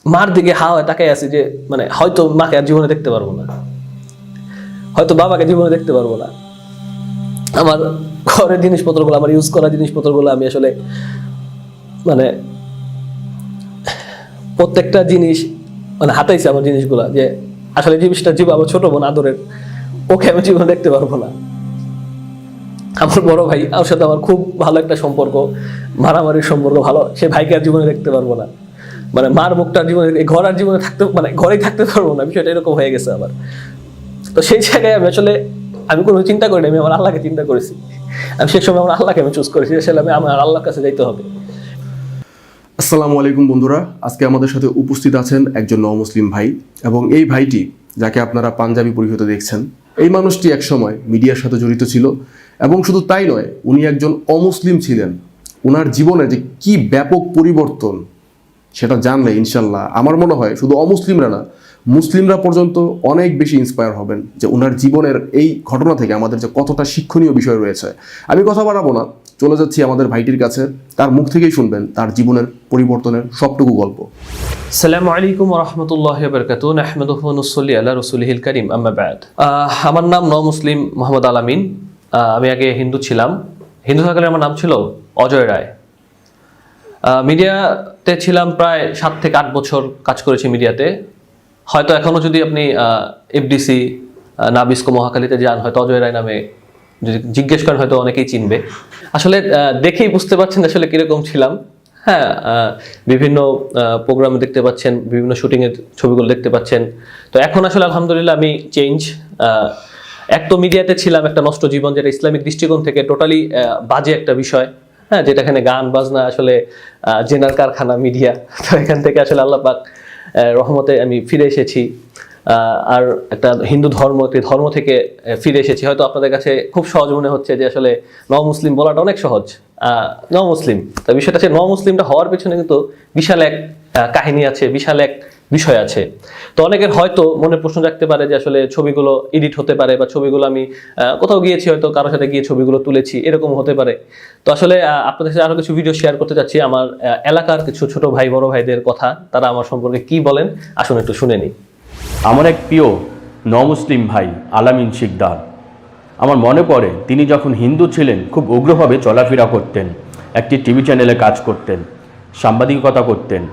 মার দিকে হাওয়ায় তাকাই আছি যে মানে হয়তো মাকে আর জীবনে দেখতে পারবো না, হয়তো বাবাকে জীবনে দেখতে পারবো না। আমার ঘরের জিনিসপত্রগুলো, আমার ইউজ করা জিনিসপত্রগুলো আমি আসলে মানে প্রত্যেকটা জিনিস মানে হাতাইছি আমার জিনিসগুলা, যে আসলে জিনিসটা আমার ছোট বোন আদরের, ওকে আমি জীবনে দেখতে পারবো না। আমার বড় ভাই, ওর সাথে আমার খুব ভালো একটা সম্পর্ক, মারামারির সম্পর্ক ভালো, সে ভাইকে আর জীবনে দেখতে পারবো না। মানে মার মুখটা জীবনে, ঘর আর জীবনে থাকতে মানে ঘরেই থাকতে পারবো না, বিষয়টা এরকম হয়ে গেছে আমার। তো সেই জায়গায় আমি আসলে আমি কোনো চিন্তা করিনি, আমি আমার আল্লাহকে চিন্তা করেছি। আমি সেই সময় আমার আল্লাহকে আমি চুজ করেছি, আসলে আমি আমার আল্লাহর কাছে যাইতে হবে। আসসালামু আলাইকুম বন্ধুরা, আজকে আমাদের সাথে উপস্থিত আছেন একজন নও-মুসলিম ভাই, এবং এই ভাইটি যাকে আপনারা পাঞ্জাবি পরিহিত দেখছেন, এই মানুষটি একসময় মিডিয়ার সাথে জড়িত ছিল, এবং শুধু তাই নয়, উনি একজন অমুসলিম ছিলেন। ওনার জীবনে যে কি ব্যাপক পরিবর্তন সেটা জানলে ইনশাল্লাহ আমার মনে হয় শুধু অমুসলিমরা না, মুসলিমরা পর্যন্ত অনেক বেশি ইন্সপায়ার হবেন যে ওনার জীবনের এই ঘটনা থেকে আমাদের যে কতটা শিক্ষণীয় বিষয় রয়েছে। আমি কথা বাড়াবো না, চলে যাচ্ছি আমাদের ভাইটির কাছে, তার মুখ থেকেই শুনবেন তার জীবনের পরিবর্তনের সবটুকু গল্প। আসসালামু আলাইকুম ওয়া রাহমাতুল্লাহি ওয়া বারাকাতুহু, নাহমাদুহু ওয়া নুসাল্লি আলা রাসূলিহিল কারীম, আম্মা বা'দ। আমার নাম নও-মুসলিম মোহাম্মদ আলামিন। আমি আগে হিন্দু ছিলাম, হিন্দু থাকলে আমার নাম ছিল অজয় রায়। মিডিয়াতে ছিলাম প্রায় 7 থেকে 8 বছর কাজ করেছি মিডিয়াতে। হয়তো এখনো যদি আপনি এফডিসি নাবিস্কো মহাখালীতে যান, হয়তো অজয় রায় নামে যদি জিজ্ঞেস করেন হয়তো অনেকেই চিনবে। আসলে দেখেই বুঝতে পারছেন আসলে কিরকম ছিলাম। হ্যাঁ, বিভিন্ন প্রোগ্রামে দেখতে পাচ্ছেন, বিভিন্ন শুটিংয়ের ছবিগুলো দেখতে পাচ্ছেন। তো এখন আসলে আলহামদুলিল্লাহ আমি চেঞ্জ। এক তো মিডিয়াতে ছিলাম একটা নষ্ট জীবন, যেটা ইসলামিক দৃষ্টিকোণ থেকে টোটালি বাজে একটা বিষয়। হ্যাঁ, যেটা এখানে গান বাজনা আসলে জেনার কারখানা মিডিয়া। তো এখান থেকে আসলে আল্লাহ পাক রহমতে আমি ফিরে এসেছি, আর একটা হিন্দু ধর্ম, একটি ধর্ম থেকে ফিরে এসেছি। হয়তো আপনাদের কাছে খুব সহজ মনে হচ্ছে যে আসলে নও-মুসলিম বলাটা অনেক সহজ। নও-মুসলিম, তো বিষয়টা হচ্ছে নও-মুসলিমটা হওয়ার পেছনে কিন্তু বিশাল এক কাহিনী আছে, বিশাল এক বিষয় আছে। তো অনেকের হয়তো মনে প্রশ্ন রাখতে পারে যে আসলে ছবিগুলো এডিট হতে পারে, বা ছবিগুলো আমি কোথাও গিয়েছি, হয়তো কারোর সাথে গিয়ে ছবিগুলো তুলেছি, এরকম হতে পারে। তো আসলে আপনাদের সাথে আরো কিছু ভিডিও শেয়ার করতে চাচ্ছি, আমার এলাকার কিছু ছোট ভাই বড় ভাইদের কথা, তারা আমার সম্পর্কে কি বলেন আসুন একটু শুনে নিই। আমার এক প্রিয় নও-মুসলিম ভাই আলামিন শিকদার, আমার মনে পড়ে তিনি যখন হিন্দু ছিলেন খুব উগ্রভাবে চলাফেরা করতেন, একটি টিভি চ্যানেলে কাজ করতেন, সাংবাদিকতা করতেন,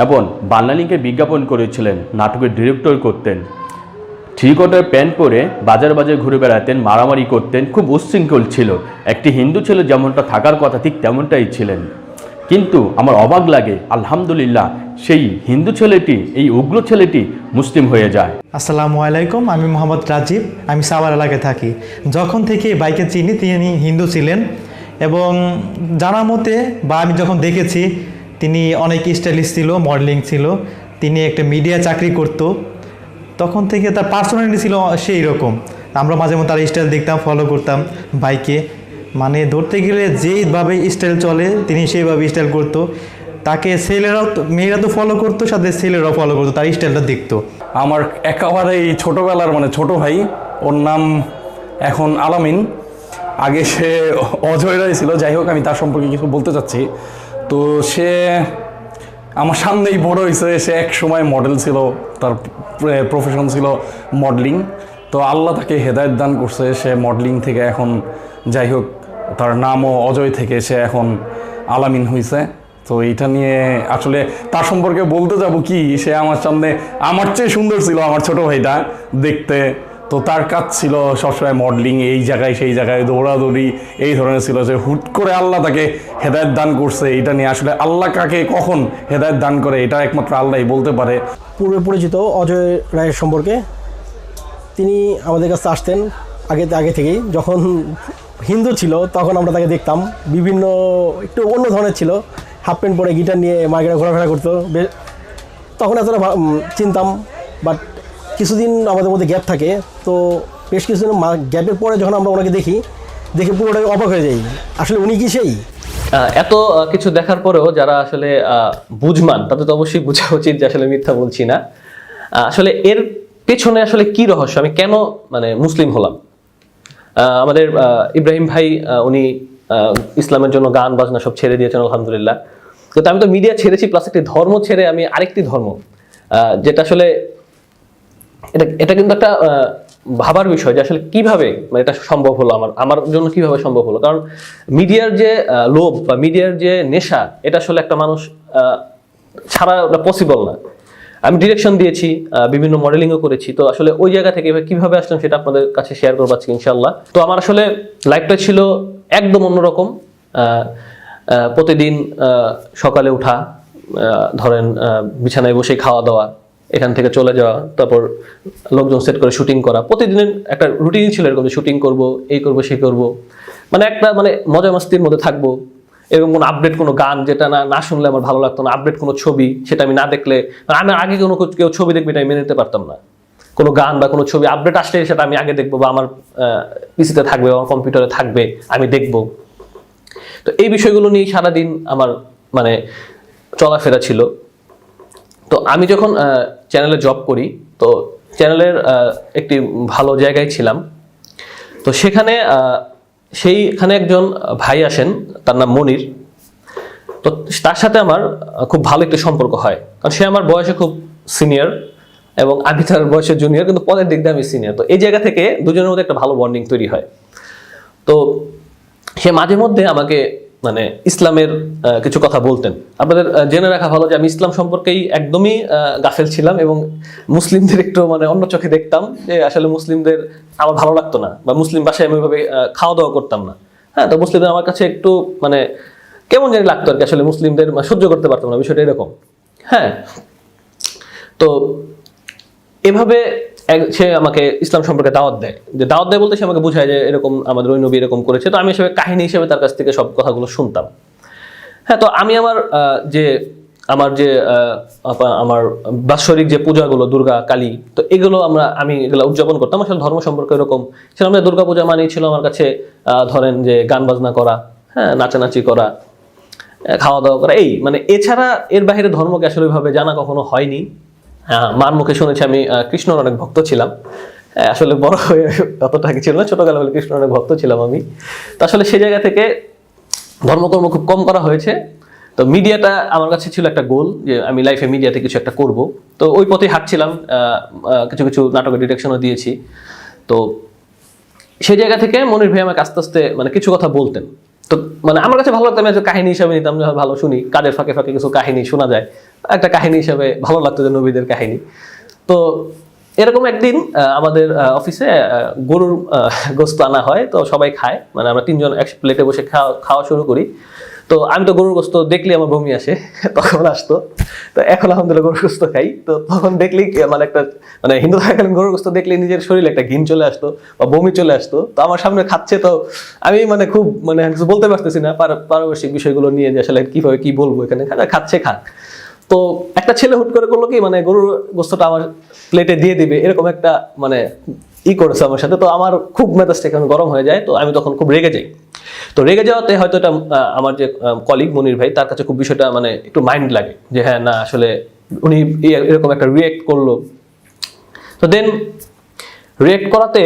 এবং বাংলালিংকে বিজ্ঞাপন করেছিলেন, নাটকের ডিরেক্টর করতেন, থ্রি-কোয়ার্টার প্যান্ট পরে বাজার বাজার ঘুরে বেড়াতেন, মারামারি করতেন, খুব উচ্ছৃঙ্খল ছিল। একটি হিন্দু ছেলে যেমনটা থাকার কথা ঠিক তেমনটাই ছিলেন। কিন্তু আমার অবাক লাগে, আলহামদুলিল্লাহ সেই হিন্দু ছেলেটি, এই উগ্র ছেলেটি মুসলিম হয়ে যায়। আসসালামু আলাইকুম, আমি মোহাম্মদ রাজীব, আমি সাভার এলাকায় থাকি। যখন থেকে বাইকে চিনি তিনি হিন্দু ছিলেন, এবং জানা মতে বা আমি যখন দেখেছি তিনি অনেক স্টাইলিশ ছিল, মডেলিং ছিল, তিনি একটা মিডিয়া চাকরি করতো। তখন থেকে তার পার্সোনালিটি ছিল সেই রকম। আমরা মাঝে মধ্যে তার স্টাইল দেখতাম, ফলো করতাম বাইকে। মানে ধরতে গেলে যেইভাবে স্টাইল চলে তিনি সেইভাবে স্টাইল করতো। তাকে ছেলেরাও মেয়েরা তো ফলো করতো, সাথে ছেলেরাও ফলো করতো, তার স্টাইলটা দেখতো। আমার একেবারেই ছোটোবেলার মানে ছোট ভাই, ওর নাম এখন আলামিন, আগে সে অজয় রায় ছিল। যাই হোক, আমি তার সম্পর্কে কিছু বলতে চাচ্ছি। তো সে আমার সামনেই বড় হয়েছে, সে এক সময় মডেল ছিল, তার প্রফেশন ছিল মডেলিং। তো আল্লাহ তাকে হেদায়েত দান করছে, সে মডেলিং থেকে এখন যাই হোক তার নামও অজয় থেকে সে এখন আলামিন হয়েছে। তো এইটা নিয়ে আসলে তার সম্পর্কে বলতে যাব কি, সে আমার সামনে আমার চেয়ে সুন্দর ছিল আমার ছোট ভাইটা দেখতে। তো তার কাজ ছিল সবসময় মডেলিং, এই জায়গায় সেই জায়গায় দৌড়াদৌড়ি, এই ধরনের ছিল। যে হুট করে আল্লাহ তাকে হেদায়েত দান করছে, এটা নিয়ে আসলে আল্লাহ কাকে কখন হেদায়েত দান করে এটা একমাত্র আল্লাহই বলতে পারে। পূর্বে পরিচিত অজয় রায়ের সম্পর্কে, তিনি আমাদের কাছে আসতেন আগে থেকেই। যখন হিন্দু ছিল তখন আমরা তাকে দেখতাম, বিভিন্ন একটু অন্য ধরনের ছিল, হাফ প্যান্ট পরে গিটার নিয়ে মার্কেটে ঘোরাফেরা করতো। তখন এতটা চিনতাম, বাট কিছুদিন আমাদের মধ্যে গ্যাপ থাকে। তো বেশ কিছুদিন গ্যাপের পরে যখন আমরা ওনাকে দেখে পুরোটাই অবাক হয়ে যাই, আসলে উনি কি সেই। এত কিছু দেখার পরেও যারা আসলে বুঝমান, তাদের তো অবশ্যই বোঝা উচিত যে আসলে মিথ্যা বলছি না। আসলে এর পেছনে আসলে কি রহস্য, আমি কেন মানে মুসলিম হলাম। আমাদের ইব্রাহিম ভাই উনি ইসলামের জন্য গান বাজনা সব ছেড়ে দিয়েছেন আলহামদুলিল্লাহ। কিন্তু আমি তো মিডিয়া ছেড়েছি, প্লাস একটি ধর্ম ছেড়ে আমি আরেকটি ধর্ম, যেটা আসলে এটা কিন্তু একটা ভাবার বিষয় যে আসলে কিভাবে মানে এটা সম্ভব হলো, আমার জন্য কিভাবে সম্ভব হলো। কারণ মিডিয়ার যে লোভ বা মিডিয়ার যে নেশা, এটা আসলে একটা মানুষ ছাড়া পসিবল না। আমি ডিরেকশন দিয়েছি, বিভিন্ন মডেলিংও করেছি, তো আসলে ওই জায়গা থেকে কিভাবে আসলাম সেটা আপনাদের কাছে শেয়ার করবো আজকে ইনশাল্লাহ। তো আমার আসলে লাইফটা ছিল একদম অন্যরকম। প্রতিদিন সকালে উঠা, ধরেন বিছানায় বসে খাওয়া দাওয়া, এখান থেকে চলে যাওয়া, তারপর লোকজন সেট করে শুটিং করা, প্রতিদিনের একটা রুটিনই ছিল এরকম যে শুটিং করবো, এই করবো সেই করবো, মানে একটা মানে মজা মাস্তির মধ্যে থাকবো। এরকম কোনো আপডেট কোনো গান যেটা না শুনলে আমার ভালো লাগতো না, আপডেট কোনো ছবি সেটা আমি না দেখলে, আমি আগে কোনো কেউ ছবি দেখবে এটা আমি মেনে নিতে পারতাম না। কোনো গান বা কোনো ছবি আপডেট আসলে সেটা আমি আগে দেখবো, বা আমার পিসিতে থাকবে, আমার কম্পিউটারে থাকবে, আমি দেখবো। তো এই বিষয়গুলো নিয়ে সারাদিন আমার মানে চলাফেরা ছিল। তো আমি যখন চ্যানেলে জব করি, তো চ্যানেলের একটি ভালো জায়গায় ছিলাম। তো সেইখানে একজন ভাই আসেন, তার নাম মনির। তো তার সাথে আমার খুব ভালো একটা সম্পর্ক হয়, কারণ সে আমার বয়সে খুব সিনিয়র এবং আমি তার বয়সে জুনিয়র, কিন্তু পদের দিক দিয়ে আমি সিনিয়র। তো এই জায়গা থেকে দুজনের মধ্যে একটা ভালো বন্ডিং তৈরি হয়। তো সে মাঝে মধ্যে আমাকে মানে ইসলামের কিছু কথা বলতেন। আপনাদের জেনে রাখা ভালো যে আমি ইসলাম সম্পর্কেই একদমই গাফেল ছিলাম, এবং মুসলিমদের একটু মানে অন্য চোখে দেখতাম, যে আসলে মুসলিমদের আমার ভালো লাগতো না, বা মুসলিম বাসায় আমি ওইভাবে খাওয়া দাওয়া করতাম না। হ্যাঁ, তো মুসলিমদের আমার কাছে একটু মানে কেমন জানি লাগতো আর কি, আসলে মুসলিমদের সহ্য করতে পারতাম না, বিষয়টা এরকম। হ্যাঁ, তো এভাবে সে আমাকে ইসলাম সম্পর্কে দাওয়াত দেয়, যে দাওয়াত দেয় বলতে সে আমাকে বোঝায় যে এরকম আমাদের ওই নবী এরকম করেছে। তো আমি হিসেবে কাহিনী হিসেবে তার কাছ থেকে সব কথাগুলো শুনতাম। হ্যাঁ, তো আমি আমার আমার বাৎসরিক যে পূজাগুলো, দুর্গা, কালী, তো এগুলো আমি এগুলো উদযাপন করতাম। আসলে ধর্ম সম্পর্কে এরকম ছিল, আমাদের দুর্গা পূজা মানেই ছিল আমার কাছে ধরেন যে গান বাজনা করা, হ্যাঁ, নাচানাচি করা, খাওয়া দাওয়া করা, এই মানে এছাড়া এর বাইরে ধর্মকে আসলে ওইভাবে জানা কখনো হয়নি। মার মুখে শুনেছি আমি কৃষ্ণর অনেক ভক্ত ছিলাম। আসলে বড় হয়ে অতটা ছিল না, ছোটকালে বলে কৃষ্ণর অনেক ভক্ত ছিলাম আমি। তো আসলে সেই জায়গা থেকে ধর্মকর্ম খুব কম করা হয়েছে। তো মিডিয়াটা আমার কাছে ছিল একটা গোল, যে আমি লাইফে মিডিয়াতে কিছু একটা করব। তো ওই পথে হাঁটছিলাম, কিছু কিছু নাটকের ডিরেকশনও দিয়েছি। তো সেই জায়গা থেকে মনির ভাই আমাকে আস্তে আস্তে মানে কিছু কথা বলতেন। তো মানে আমার কাছে ভালো লাগতো, আমি কাহিনী হিসাবে নিতাম, যে ভালো শুনি, কাজের ফাঁকে ফাঁকে কিছু কাহিনী শোনা যায়, একটা কাহিনী হিসাবে ভালো লাগতো যে নবীদের কাহিনী। তো এরকম একদিন আমাদের অফিসে গরুর গোস্ত আনা হয়, তো সবাই খায়, মানে আমরা তিনজন এক প্লেটে বসে খাওয়া শুরু করি। তো আমি তো গরুর গোস্ত দেখলে আমার বমি আসে, তখন আসতো। তো এখন আলহামদুলিল্লাহ গরুর গোস্ত খাই। তো তখন দেখলেই মানে একটা মানে হিন্দু থাকাকালীন গরুর গোস্ত দেখলে নিজের শরীরে একটা ঘিন চলে আসতো বা বমি চলে আসতো। তো আমার সামনে খাচ্ছে, তো আমি মানে খুব মানে কিছু বলতে পারতেছি না পারিপার্শ্বিক বিষয়গুলো নিয়ে, যে আসলে কিভাবে কি বলবো, এখানে খাচ্ছে খাক। তো একটা ছেলে হুট করে করলো কি, মানে গরুর গোস্তটা আমার প্লেটে দিয়ে দিবে, এরকম একটা মানে করেছে আমার সাথে। তো আমার খুব মেজাজটা এখন গরম হয়ে যায়। তো আমি তখন খুব রেগে যাই। তো রেগে যাওয়াতে হয়তো এটা আমার যে কলিগ মনির ভাই, তার কাছে খুব বিষয়টা মানে একটু মাইন্ড লাগে, যে হ্যাঁ না আসলে উনি এরকম একটা রিয়েক্ট করলো। তো দেন রিয়েক্ট করাতে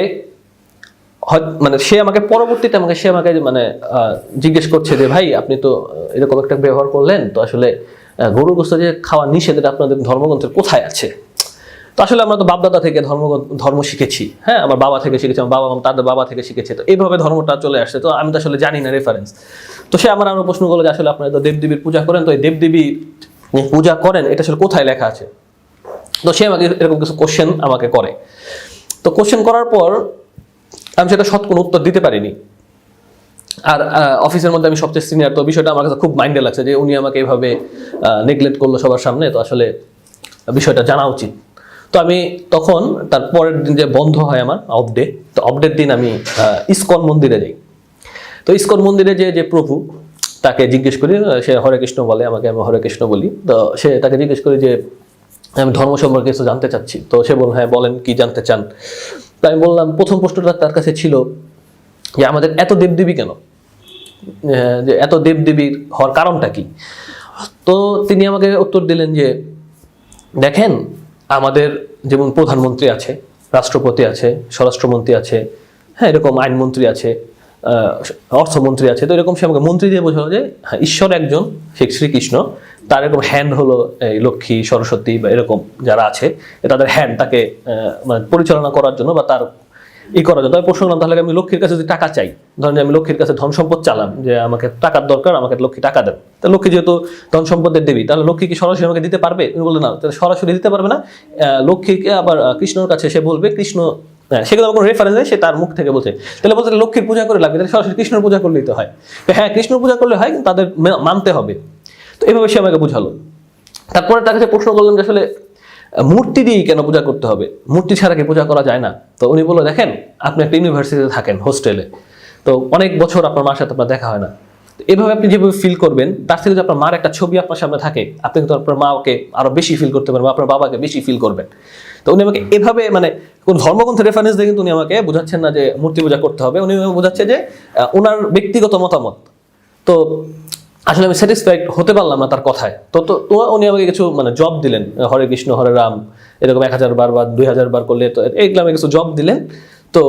মানে সে আমাকে পরবর্তীতে মানে জিজ্ঞেস করছে যে ভাই আপনি তো এরকম একটা ব্যবহার করলেন, তো আসলে গরুর গোস্ত যে খাওয়া নিষেধ, এটা আপনাদের ধর্মগ্রন্থের কোথায় আছে? তো আসলে আমরা তো বাপদাদা থেকে ধর্ম শিখেছি, হ্যাঁ, আমার বাবা থেকে শিখেছি, আমার বাবা তাদের বাবা থেকে শিখেছে, তো এইভাবে ধর্মটা চলে আসছে। তো আমি তো আসলে জানি না রেফারেন্স। তো সে আমার আরো প্রশ্ন করলো যে আসলে আপনারা তো দেবদেবীর পূজা করেন, তো এই দেবদেবী পূজা করেন এটা আসলে কোথায় লেখা আছে? তো সে আমাকে এরকম কিছু কোশ্চেন আমাকে করে। তো কোশ্চেন করার পর আমি সেটা সৎ কোনো উত্তর দিতে পারিনি। আর অফিসের মধ্যে আমি সবচেয়ে সিনিয়র, তো বিষয়টা আমার কাছে খুব মাইন্ডে লাগছে যে উনি আমাকে এইভাবে নেগলেক্ট করলো সবার সামনে, তো আসলে বিষয়টা জানা উচিত। তো আমি তখন তার পরের দিন যে বন্ধ হয় আমার অফ ডে, তো অফ ডের দিন আমি ইসকন মন্দিরে যাই। তো ইসকন মন্দিরে যে প্রভু, তাকে জিজ্ঞেস করি, সে হরে কৃষ্ণ বলে, আমাকে আমি হরে কৃষ্ণ বলি। তো সে তাকে জিজ্ঞেস করি যে আমি ধর্ম সম্পর্কে কিছু জানতে চাচ্ছি। তো সে বলল হ্যাঁ বলেন কি জানতে চান। তো আমি বললাম, প্রথম প্রশ্নটা তার কাছে ছিল যে আমাদের এত দেবদেবী কেন, যে এত দেবদেবীর হওয়ার কারণটা কি? তো তিনি আমাকে উত্তর দিলেন যে দেখেন, আমাদের যেমন প্রধানমন্ত্রী আছে, রাষ্ট্রপতি আছে, স্বরাষ্ট্রমন্ত্রী আছে, হ্যাঁ, এরকম আইনমন্ত্রী আছে, অর্থমন্ত্রী আছে, তো এরকম সে আমাকে মন্ত্রী দিয়ে বোঝালো যে হ্যাঁ ঈশ্বর একজন, সে শ্রীকৃষ্ণ, তার এরকম হ্যান্ড হলো এই লক্ষ্মী, সরস্বতী বা এরকম যারা আছে তাদের হ্যান্ড তাকে মানে পরিচালনা করার জন্য বা তার করার জন্য। আমি প্রশ্ন করলাম তাহলে আমি লক্ষ্মীর কাছে যদি টাকা চাই, ধরেন যে আমি লক্ষ্মীর কাছে ধন সম্পদ চালাম যে আমাকে টাকার দরকার, আমাকে লক্ষ্মী টাকা দেন, তা লক্ষ্মী যেহেতু ধন সম্পদের দেবী, তাহলে লক্ষ্মী কি সরাসরি আমাকে দিতে পারবে? উনি বললেন না, তাহলে সরাসরি দিতে পারবে না। লক্ষ্মীকে আবার কৃষ্ণর কাছে সে বলবে, কৃষ্ণ সেগুলো কোনো রেফারেন্স নেই, সে তার মুখ থেকে বলছে। তাহলে বলতে লক্ষ্মীর পূজা করে লাগবে, তাহলে সরাসরি কৃষ্ণর পূজা করলেই তো হয়। হ্যাঁ, কৃষ্ণর পূজা করলে হয়, কিন্তু তাদের মানতে হবে। তো এইভাবে সে আমাকে বুঝালো। তারপরে তার কাছে প্রশ্ন করলাম যে আসলে মূর্তি দিয়েই কেন পূজা করতে হবে, মূর্তি ছাড়া কি পূজা করা যায় না? তো উনি বললো দেখেন, আপনি একটা ইউনিভার্সিটিতে থাকেন, হোস্টেলে, তো অনেক বছর আপনার মার সাথে আপনার দেখা হয় না। এভাবে আপনি যেভাবে ফিল করবেন, তার থেকে যদি আপনার মার একটা ছবি আপনার সামনে থাকে, আপনি কিন্তু আপনার মাকে আরো বেশি ফিল করতে পারবেন, আপনার বাবাকে বেশি ফিল করবেন। তো উনি আমাকে এভাবে মানে কোন ধর্মগ্রন্থের রেফারেন্স দিয়ে কিন্তু উনি আমাকে বোঝাচ্ছেন না যে মূর্তি পূজা করতে হবে, উনি বোঝাচ্ছে যে ওনার ব্যক্তিগত মতামত। তো আসলে আমি স্যাটিসফাইড হতে পারলাম না তার কথায়। তো উনি আমাকে কিছু মানে জব দিলেন, হরে কৃষ্ণ হরে রাম এরকম 1000 বার বা 2000 বার করলে, তো এইগুলো আমাকে কিছু জব দিলেন। তো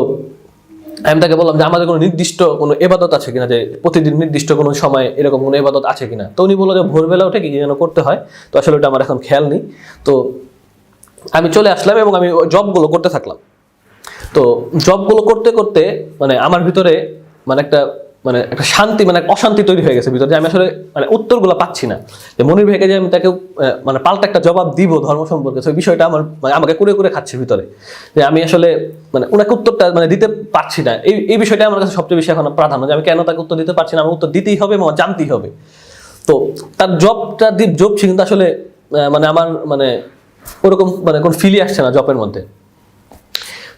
আমি তাকে বললাম যে আমাদের কোনো নির্দিষ্ট কোনো এবাদত আছে কিনা, যে প্রতিদিন নির্দিষ্ট কোনো সময় এরকম কোনো এবাদত আছে কিনা। তো উনি বললো যে ভোরবেলা উঠে কি যেন করতে হয়, তো আসলে ওটা আমার এখন খেয়াল নেই। তো আমি চলে আসলাম এবং আমি জবগুলো করতে থাকলাম। তো জবগুলো করতে করতে মানে আমার ভিতরে মানে একটা শান্তি, মানে অশান্তি তৈরি হয়ে গেছে ভিতরে, যে আমি আসলে মানে উত্তরগুলো পাচ্ছি না। যে মনির ভাইকে যে আমি তাকে মানে পাল্টা একটা জবাব দিব ধর্ম সম্পর্কে, সেই বিষয়টা আমাকে কুরে কুরে খাচ্ছে ভিতরে, যে আমি আসলে মানে ওনাকে উত্তরটা মানে দিতে পারছি না। এই বিষয়টা আমার কাছে সবচেয়ে বেশি এখন প্রাধান্য, যে আমি কেন তাকে উত্তর দিতে পারছি না, আমার উত্তর দিতেই হবে এবং জানতেই হবে। তো তার জবটা জবছি, কিন্তু আসলে মানে আমার মানে ওরকম মানে কোন ফিলই আসছে না জবের মধ্যে।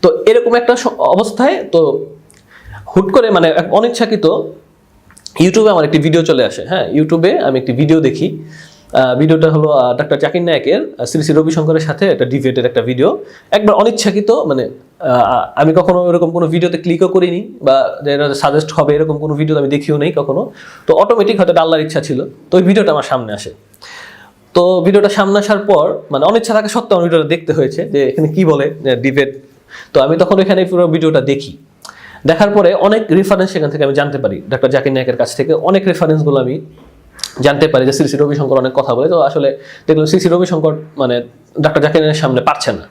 তো এরকম একটা অবস্থায় তো হুট করে মানে অনিচ্ছাকৃত ইউটিউবে আমার একটি ভিডিও চলে আসে। হ্যাঁ, ইউটিউবে আমি একটি ভিডিও দেখি। ভিডিওটা হলো ডাক্তার জাকির নায়েকের শ্রী শ্রী রবিশঙ্করের সাথে একটা ডিবেটের একটা ভিডিও। একবার অনিচ্ছাকৃত মানে আমি কখনো এরকম কোনো ভিডিওতে ক্লিকও করিনি, বা সাজেস্ট হবে এরকম কোনো ভিডিও আমি দেখিও নেই কখনো। তো অটোমেটিক হয়তো আল্লাহর ইচ্ছা ছিল, তো ওই ভিডিওটা আমার সামনে আসে। তো ভিডিওটা সামনে আসার পর মানে অনিচ্ছা থাকা সত্ত্বেও আমার ভিডিওটা দেখতে হয়েছে যে এখানে কি বলে ডিবেট। তো আমি তখন এখানে পুরো ভিডিওটা দেখি। দেখার পরে অনেক রেফারেন্স সেখান থেকে আমি জানতে পারি, ডাক্তার জাকির নায়েকের কাছ থেকে অনেক রেফারেন্সগুলো আমি জানতে পারি, যে শ্রী শ্রী রবিশঙ্কর অনেক কথা বলে। তো আসলে দেখলাম শ্রী শ্রী রবিশঙ্কর মানে ডাক্তার জাকির নায়েকের সামনে পারছেন না।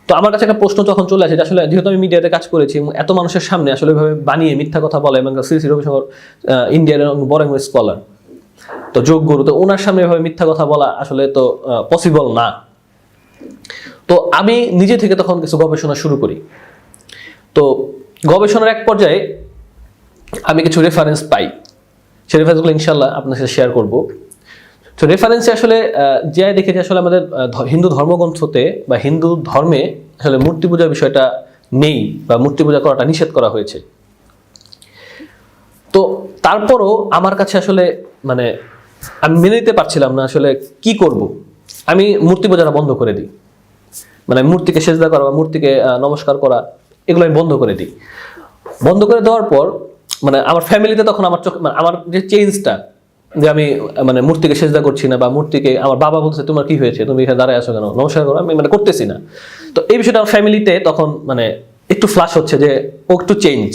তো আমার কাছে একটা প্রশ্ন তখন চলে আসে যে আসলে যেহেতু আমি মিডিয়াতে কাজ করেছি এবং এত মানুষের সামনে আসলে ওইভাবে বানিয়ে মিথ্যা কথা বলে, এবং শ্রী শ্রী রবিশঙ্কর ইন্ডিয়ার বড় স্কলার, তো যোগগুরু, তো ওনার সামনে এভাবে মিথ্যা কথা বলা আসলে তো পসিবল না। তো আমি নিজে থেকে তখন কিছু গবেষণা শুরু করি। তো গবেষণার এক পর্যায়ে আমি কিছু রেফারেন্স পাই, সেই রেফারেন্সগুলো ইনশাল্লাহ আপনার সাথে শেয়ার করবো। তো রেফারেন্সে আসলে যে দেখেছি আসলে আমাদের হিন্দু ধর্মগ্রন্থতে বা হিন্দু ধর্মে আসলে মূর্তি পূজার বিষয়টা নেই, বা মূর্তি পূজা করাটা নিষেধ করা হয়েছে। তো তারপরও আমার কাছে আসলে মানে আমি মেনে নিতে পারছিলাম না আসলে কি করব। আমি মূর্তি পূজাটা বন্ধ করে দিই, মানে মূর্তিকে সেজদা করা বা মূর্তিকে নমস্কার করা এগুলো আমি বন্ধ করে দিই। বন্ধ করে দেওয়ার পর মানে আমার ফ্যামিলিতে তখন আমার চোখ মানে আমার যে চেঞ্জটা, যে আমি মানে মূর্তিকে সেজদা করছি না, বা মূর্তিকে আমার বাবা বলছে তোমার কি হয়েছে, তুমি এখানে দাঁড়ায় আছো কেন, নমস্কার করো, আমি মানে করতেছি না। তো এই বিষয়টা আমার ফ্যামিলিতে তখন মানে একটু ফ্লাশ হচ্ছে যে ও একটু চেঞ্জ,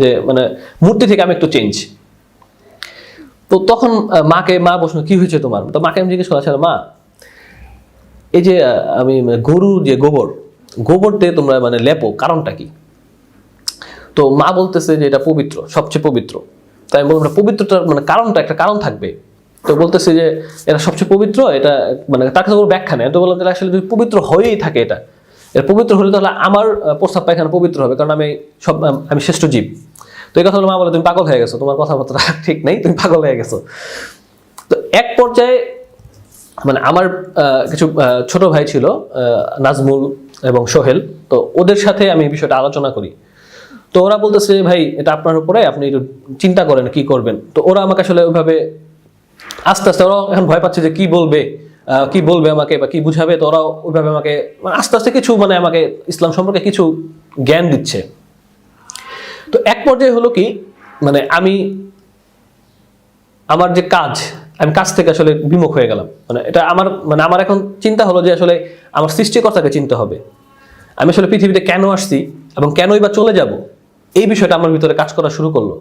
যে মানে মূর্তি থেকে আমি একটু চেঞ্জ। তো তখন মা বসলো কি হয়েছে তোমার? তো মাকে আমি জিজ্ঞেস করা ছিল, মা এই যে আমি গরু যে গোবর দিয়ে তোমরা মানে লেপো, কারণটা কি? তো মা বলতেছে যে এটা পবিত্র, সবচেয়ে পবিত্র। তাই আমি বললাম পবিত্রটার মানে কারণটা, একটা কারণ থাকবে। তো বলতেছে যে এটা সবচেয়ে পবিত্র, এটা মানে তার কাছে কোনো ব্যাখ্যা নেই। তো বললাম তাহলে আসলে যদি পবিত্র হয়েই থাকে এটা পবিত্র হলে তাহলে আমার প্রস্তাব পায়খানা পবিত্র হবে, কারণ আমি শ্রেষ্ঠ জীব। তো এই কথা হলো মা বলে তুমি পাগল হয়ে গেছো, তোমার কথাবার্তা ঠিক নেই, তুমি পাগল হয়ে গেছো। তো এক পর্যায়ে মানে আমার কিছু ছোট ভাই ছিল, নাজমুল এবং সোহেল, তো ওদের সাথে আমি এই বিষয়টা আলোচনা করি। তো ওরা বলতেছে ভাই এটা আপনার উপরে, আপনি একটু চিন্তা করেন কি করবেন। তো ওরা আমাকে আসলে ওইভাবে আস্তে আস্তে, ওরা এখন ভয় পাচ্ছে যে কি বলবে আমাকে বা কি বুঝাবে। তো ওরাও ওইভাবে আমাকে মানে আস্তে আস্তে কিছু মানে আমাকে ইসলাম সম্পর্কে কিছু জ্ঞান দিচ্ছে। তো এক পর্যায়ে হলো কি মানে আমার যে আমি কাজ থেকে আসলে বিমুখ হয়ে গেলাম। মানে এটা আমার এখন চিন্তা হলো যে আসলে আমার সৃষ্টিকর্তাকে চিনতে হবে। আমি আসলে পৃথিবীতে কেন আসছি এবং কেনই বা চলে যাব, এই বিষয়টা আমার ভিতরে কাজ করা শুরু করলো।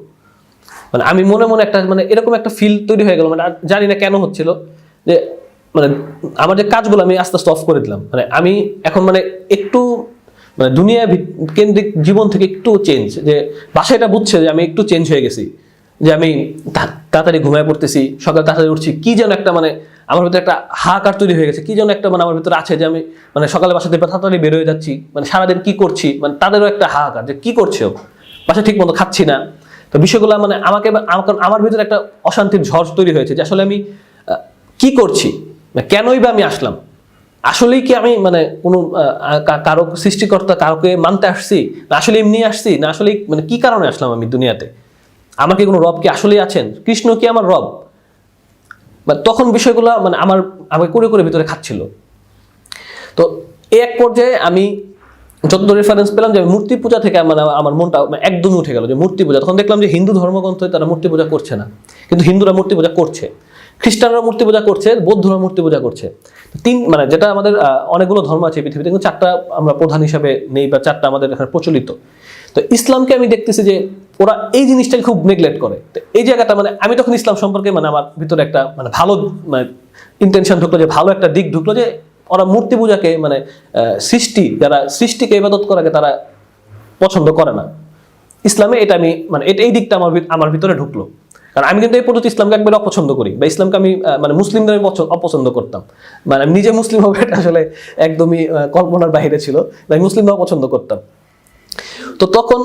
মানে আমি মনে মনে একটা মানে এরকম একটা ফিল তৈরি হয়ে গেল, মানে আর জানি না কেন হচ্ছিল যে মানে আমার যে কাজগুলো আমি আস্তে আস্তে অফ করে দিলাম। মানে আমি এখন মানে একটু মানে দুনিয়া কেন্দ্রিক জীবন থেকে একটু চেঞ্জ, যে বাসায় এটা বুঝছে যে আমি একটু চেঞ্জ হয়ে গেছি, যে আমি তাড়াতাড়ি ঘুমায় পড়তেছি, সকালে তাড়াতাড়ি উঠছি, কি যেন একটা মানে আমার ভিতরে একটা হাহাকার তৈরি হয়ে গেছে, কি যেন একটা মানে আমার ভিতরে আছে যে আমি মানে সকালে বাসা থেকে তাড়াতাড়ি বের হয়ে যাচ্ছি, মানে সারাদিন কি করছি, মানে তাদেরও একটা হাহাকার যে কি করছে ও, বাসা ঠিক মতো খাচ্ছি না। তো বিষয়গুলো মানে আমাকে আমার ভিতরে একটা অশান্তির ঝড় তৈরি হয়েছে যে আসলে আমি কি করছি, কেনই বা আমি আসলাম, আসলেই কি আমি মানে কোনো কারো সৃষ্টিকর্তা কাউকে মানতে আসছি, না আসলে এমনি আসছি, না আসলে মানে কি কারণে আসলাম আমি দুনিয়াতে, আমার কি কোনো রব কি আসলেই আছেন, কৃষ্ণ কি আমার রব? মানে তখন বিষয়গুলো মানে আমাকে করে করে ভিতরে খাচ্ছিল। তো এক পর্যায়ে আমি যত রেফারেন্স পেলাম যে মূর্তি পূজা থেকে মানে আমার মনটা একদমই উঠে গেল যে মূর্তি পূজা। তখন দেখলাম যে হিন্দু ধর্মগ্রন্থে তারা মূর্তি পূজা করছে না, কিন্তু হিন্দুরা মূর্তি পূজা করছে, খ্রিস্টানরা মূর্তি পূজা করছে, বৌদ্ধরা মূর্তি পূজা করছে। মানে যেটা আমাদের অনেকগুলো ধর্ম আছে পৃথিবীতে, কিন্তু 4টা আমরা প্রধান হিসাবে নেই বা 4টা আমাদের এখানে প্রচলিত। তো ইসলামকে আমি দেখতেছি যে ওরা এই জিনিসটাকে খুব নেগলেক্ট করে। তো এই জায়গাটা মানে আমি তখন ইসলাম সম্পর্কে মানে আমার ভিতরে একটা মানে ভালো মানে ইন্টেনশন ঢুকলো, যে ভালো একটা দিক ঢুকলো, যে ওরা মূর্তি পূজাকে মানে যারা সৃষ্টিকে ইবাদত করাকে তারা পছন্দ করে না। ইসলামে এটা আমি মানে এই দিকটা আমার ভিতরে ঢুকলো। কারণ আমি কিন্তু এই পদ্ধতি ইসলামকে একবারে অপছন্দ করি, বা ইসলামকে আমি মানে মুসলিমদের আমি অপছন্দ করতাম। মানে আমি নিজে মুসলিম হবে এটা আসলে একদমই কল্পনার বাইরে ছিল, আমি মুসলিমরাও পছন্দ করতাম। তো তখন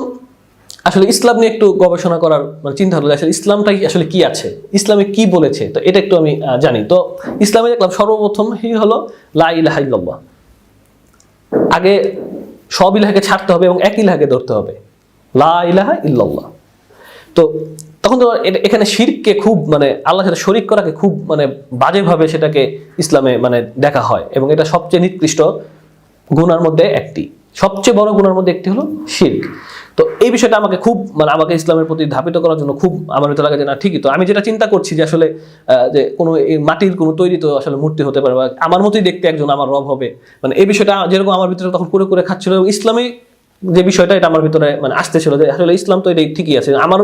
আসলে ইসলাম নিয়ে একটু গবেষণা করার মানে চিন্তা হলো, আসলে ইসলামটা আসলে কি আছে, ইসলামে কি বলেছে, তো এটা একটু আমি জানি। তো ইসলামে দেখলাম সর্বপ্রথম হলো লা ইলাহা ইল্লাল্লাহ। আগে সব ইলাহাকে ছাড়তে হবে এবং এক ইলাহাকে ধরতে হবে, লা ইলাহা ইল্লাল্লাহ। তো তখন তো এখানে শিরককে খুব মানে আল্লাহর সাথে শরিক করাকে খুব মানে বাজেভাবে সেটাকে ইসলামে মানে দেখা হয়, এবং এটা সবচেয়ে নিকৃষ্ট গুনার মধ্যে একটি, সবচেয়ে বড় গুনার মধ্যে একটি হলো শিরক। তো এই বিষয়টা আমাকে খুব মানে আমাকে ইসলামের প্রতি ধাবিত করার জন্য খুব আমার ভিতরে লাগে যে না ঠিকই তো, আমি যেটা চিন্তা করছি যে আসলে যে কোনো মাটির কোনো তৈরি তো আসলে মূর্তি হতে পারে, বা আমার মতোই দেখতে একজন আমার রব হবে, মানে এই বিষয়টা যেরকম আমার ভিতরে তখন করে করে খাচ্ছিল, এবং ইসলামে যে বিষয়টা এটা আমার ভিতরে মানে আসতেছিল যে আসলে ইসলাম তো এটা ঠিকই আছে। আমার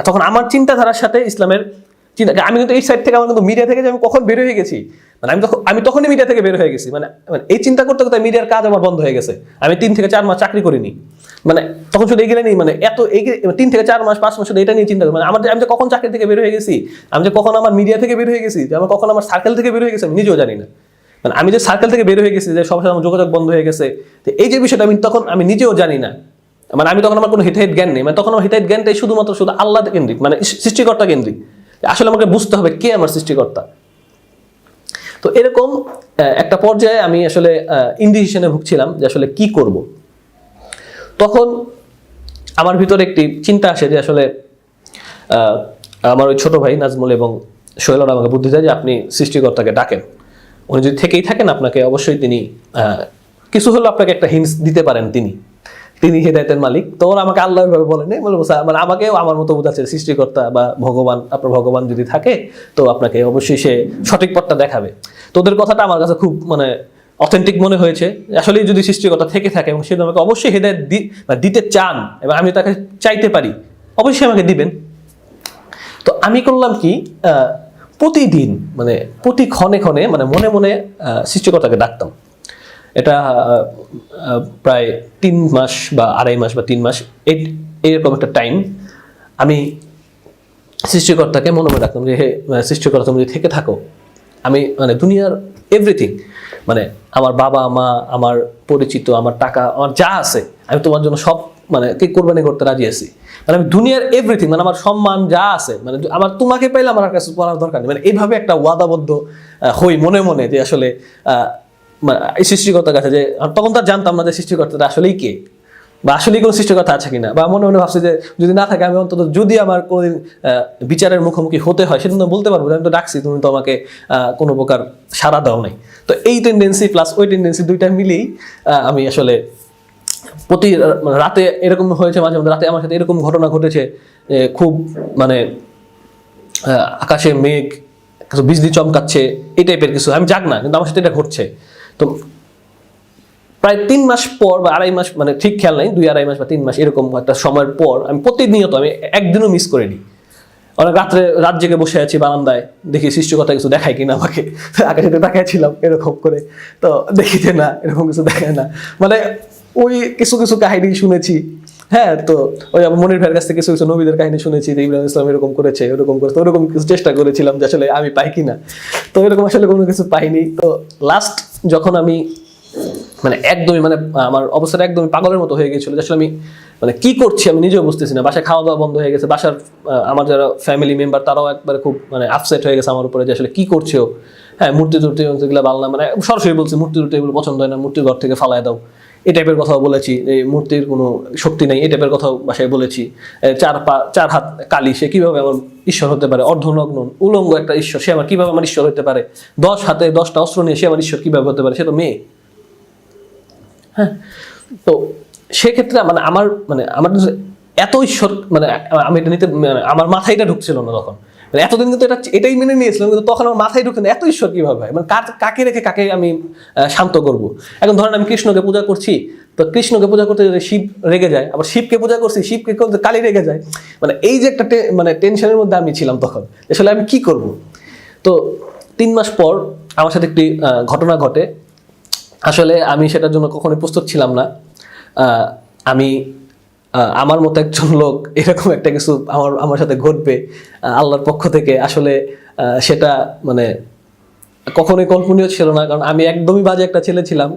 তখন আমার চিন্তাধারার সাথে ইসলামের চিন্তা, আমি কিন্তু এই সাইড থেকে আমার কিন্তু মিডিয়া থেকে যে আমি কখন বের হয়ে গেছি, মানে আমি তখনই মিডিয়া থেকে বের হয়ে গেছি, মানে এই চিন্তা করতে করতে মিডিয়ার কাজ আমার বন্ধ হয়ে গেছে। আমি 3 থেকে 4 মাস চাকরি করিনি, মানে তখন শুধু এগিয়ে নেই, মানে এত 3 থেকে 4 মাস 5 মাস শুধু এটা নিয়ে চিন্তা করি, মানে আমি যে কখন চাকরি থেকে বের হয়ে গেছি, আমি যে কখন আমার মিডিয়া থেকে বের হয়ে গেছি, যে আমার কখন আমার সার্কেল থেকে বের হয়ে গেছি আমি নিজেও জানি না। মানে আমি যে সার্কেল থেকে বের হয়ে গেছি, যে সবার সাথে আমার যোগাযোগ বন্ধ হয়ে গেছে, তো এই যে বিষয়টা আমি নিজেও জানি না। মানে আমি তখন আমার কোনো হিতাহিত জ্ঞান নেই, মানে তখন আমার হিতাহিত জ্ঞানটাই শুধু আল্লাহ কেন্দ্রিক, মানে সৃষ্টিকর্তা কেন্দ্রিক। আসলে আমাকে বুঝতে হবে কে আমার সৃষ্টিকর্তা। তো এরকম একটা পর্যায়ে আমি আসলে ইনডিসিশনে ভুগছিলাম যে আসলে কি করব। তখন আমার ভিতরে একটি চিন্তা আসে যে আসলে আমার ওই ছোট ভাই নাজমুল এবং শৈলর আমাকে বুদ্ধি দেয় যে আপনি সৃষ্টিকর্তাকে ডাকেন, উনি যদি থেকেই থাকেন আপনাকে অবশ্যই তিনি কিছু হলেও আপনাকে একটা হিন্টস দিতে পারেন, তিনি হেদায়েতের মালিক। তো ওরা আমাকে আল্লাহ ভাবে বলেন, মানে আমাকেও আমার মতো বোঝাচ্ছে সৃষ্টিকর্তা বা ভগবান, আপনার ভগবান যদি থাকে তো আপনাকে অবশ্যই সে সঠিক পথটা দেখাবে। তো ওদের কথাটা আমার কাছে খুব মানে অথেন্টিক মনে হয়েছে, আসলে যদি সৃষ্টিকর্তা থেকে থাকে এবং সে আমাকে অবশ্যই হেদায়েত দিতে চান এবং আমি তাকে চাইতে পারি, অবশ্যই আমাকে দিবেন। তো আমি করলাম কি, প্রতিদিন মানে প্রতি ক্ষণে ক্ষণে মানে মনে মনে সৃষ্টিকর্তাকে ডাকতাম। এটা প্রায় 3 মাস বা 2.5 মাস বা 3 মাস এরকম একটা টাইম আমি সৃষ্টিকর্তাকে মনে মনে রাখতাম যে হে সৃষ্টিকর্তা তুমি থেকে থাকো, আমি মানে দুনিয়ার এভরিথিং, মানে আমার বাবা মা, আমার পরিচিত, আমার টাকা, আমার যা আছে আমি তোমার জন্য সব মানে কোরবানি করতে রাজি আছি। মানে আমি দুনিয়ার এভরিথিং, মানে আমার সম্মান যা আছে, মানে আমার তোমাকে পাইলে আমার কাছে পড়ার দরকার নেই, মানে এইভাবে একটা ওয়াদাবদ্ধ হই মনে মনে যে আসলে এই সৃষ্টিকর্তার কাছে, যে তখন তো জানতাম না যে সৃষ্টিকর্তাটা আসলেই কে, বা আসলেই কোনো সৃষ্টিকর্তা আছে কিনা, বা মনে মনে ভাবছি যে যদি না থাকে আমি অন্তত যদি আমার কোনোদিন বিচারের মুখোমুখি হতে হয় সেদিন তো বলতে পারবো আমি তো ডাকছি, তুমি তো আমাকে কোনো প্রকার সাড়া দাও নাই। তো এই টেন্ডেন্সি প্লাস ওই টেন্ডেন্সি দুইটা মিলেই আমি আসলে প্রতি রাতে এরকম হয়েছে, মাঝে মধ্যে রাতে আমার সাথে এরকম ঘটনা ঘটেছে খুব মানে আকাশে মেঘ বিজলি চমকাচ্ছে এই টাইপের কিছু, আমি জাগ না কিন্তু আমার সাথে এটা ঘটছে। তো প্রায় 3 মাস পর বা 2.5 মাস, মানে ঠিক খেয়াল নাই, 2-2.5 মাস বা 3 মাস এরকম একটা সময়ের পর আমি প্রতিনিয়ত আমি একদিনও মিস করিনি, অনেক রাত জেগে বসে আছি বারান্দায়, দেখি সৃষ্টিকর্তা কিছু দেখায় কিনা আমাকে, আকাশে তাকাইছিলাম এরকম করে, তো দেখি যে না, এরকম কিছু দেখায় না। মানে ওই কিছু কিছু কাহিনী শুনেছি, হ্যাঁ, তো ওই মনির ভাইয়ের কাছ থেকে কিছু কিছু নবীদের কাহিনী শুনেছি যে ইব্রাহিম ইসলাম এরকম করেছে, ওরকম করেছে, ওরকম কিছু চেষ্টা করেছিলাম যে আসলে আমি পাই কিনা, তো এরকম আসলে কোনো কিছু পাইনি। তো লাস্ট যখন আমি মানে একদমই মানে আমার অবস্থাটা একদমই পাগলের মতো হয়ে গেছিল, আসলে আমি মানে কি করছি আমি নিজেও বুঝতেছি না। বাসায় খাওয়া দাওয়া বন্ধ হয়ে গেছে, বাসার আমার যারা ফ্যামিলি মেম্বার তারাও একবারে খুব মানে আপসেট হয়ে গেছে আমার উপরে যে আসলে কি করছে ও। হ্যাঁ, মূর্তি টুর্তি এগুলো বাংলা মানে সরাসরি বলছি মূর্তি টুর্তি এগুলো পছন্দ হয় না, মূর্তির ঘর থেকে ফালায় দাও, এই টাইপের কথাও বলেছি। এই মূর্তির কোনো শক্তি নেই এই টাইপের কথাও বাসায় বলেছি। চার হাত কালী, সে কিভাবে আমার ঈশ্বর হতে পারে? অর্ধনগ্ন উলঙ্গ একটা ঈশ্বর, সে আমার কিভাবে আমার ঈশ্বর হতে পারে? 10 হাতে 10টা অস্ত্র নিয়ে সে আমার ঈশ্বর কিভাবে হতে পারে? সে তো মেয়ে। হ্যাঁ, তো সেক্ষেত্রে মানে আমার এত ঈশ্বর মানে আমি এটা নিতে মানে আমার মাথায় এটা ঢুকছিল না তখন। মানে এতদিন কিন্তু এটাই মেনে নিয়েছিলাম, কিন্তু তখন আমার মাথায় ঢুকে না এত ঈশ্বর কিভাবে হয়, মানে কাকে রেখে কাকে আমি শান্ত করব। এখন ধরেন আমি কৃষ্ণকে পূজা করছি, তো কৃষ্ণকে পূজা করতে যদি শিব রেগে যায়, আবার শিবকে পূজা করছি, শিবকে কালী রেগে যায়, মানে এই যে একটা মানে টেনশনের মধ্যে আমি ছিলাম তখন, আসলে আমি কি করব। তো 3 মাস পর আমার সাথে একটি ঘটনা ঘটে। আসলে আমি সেটার জন্য কখনোই প্রস্তুত ছিলাম না। আমি আমার মতো একজন লোক এরকম একটা কিছু আমার সাথে ঘটবে আল্লাহর পক্ষ থেকে, আসলে সেটা মানে কখনোই কল্পনীয় ছিল না। কারণ আমি একদমই বাজে একটা ছেলে ছিলাম,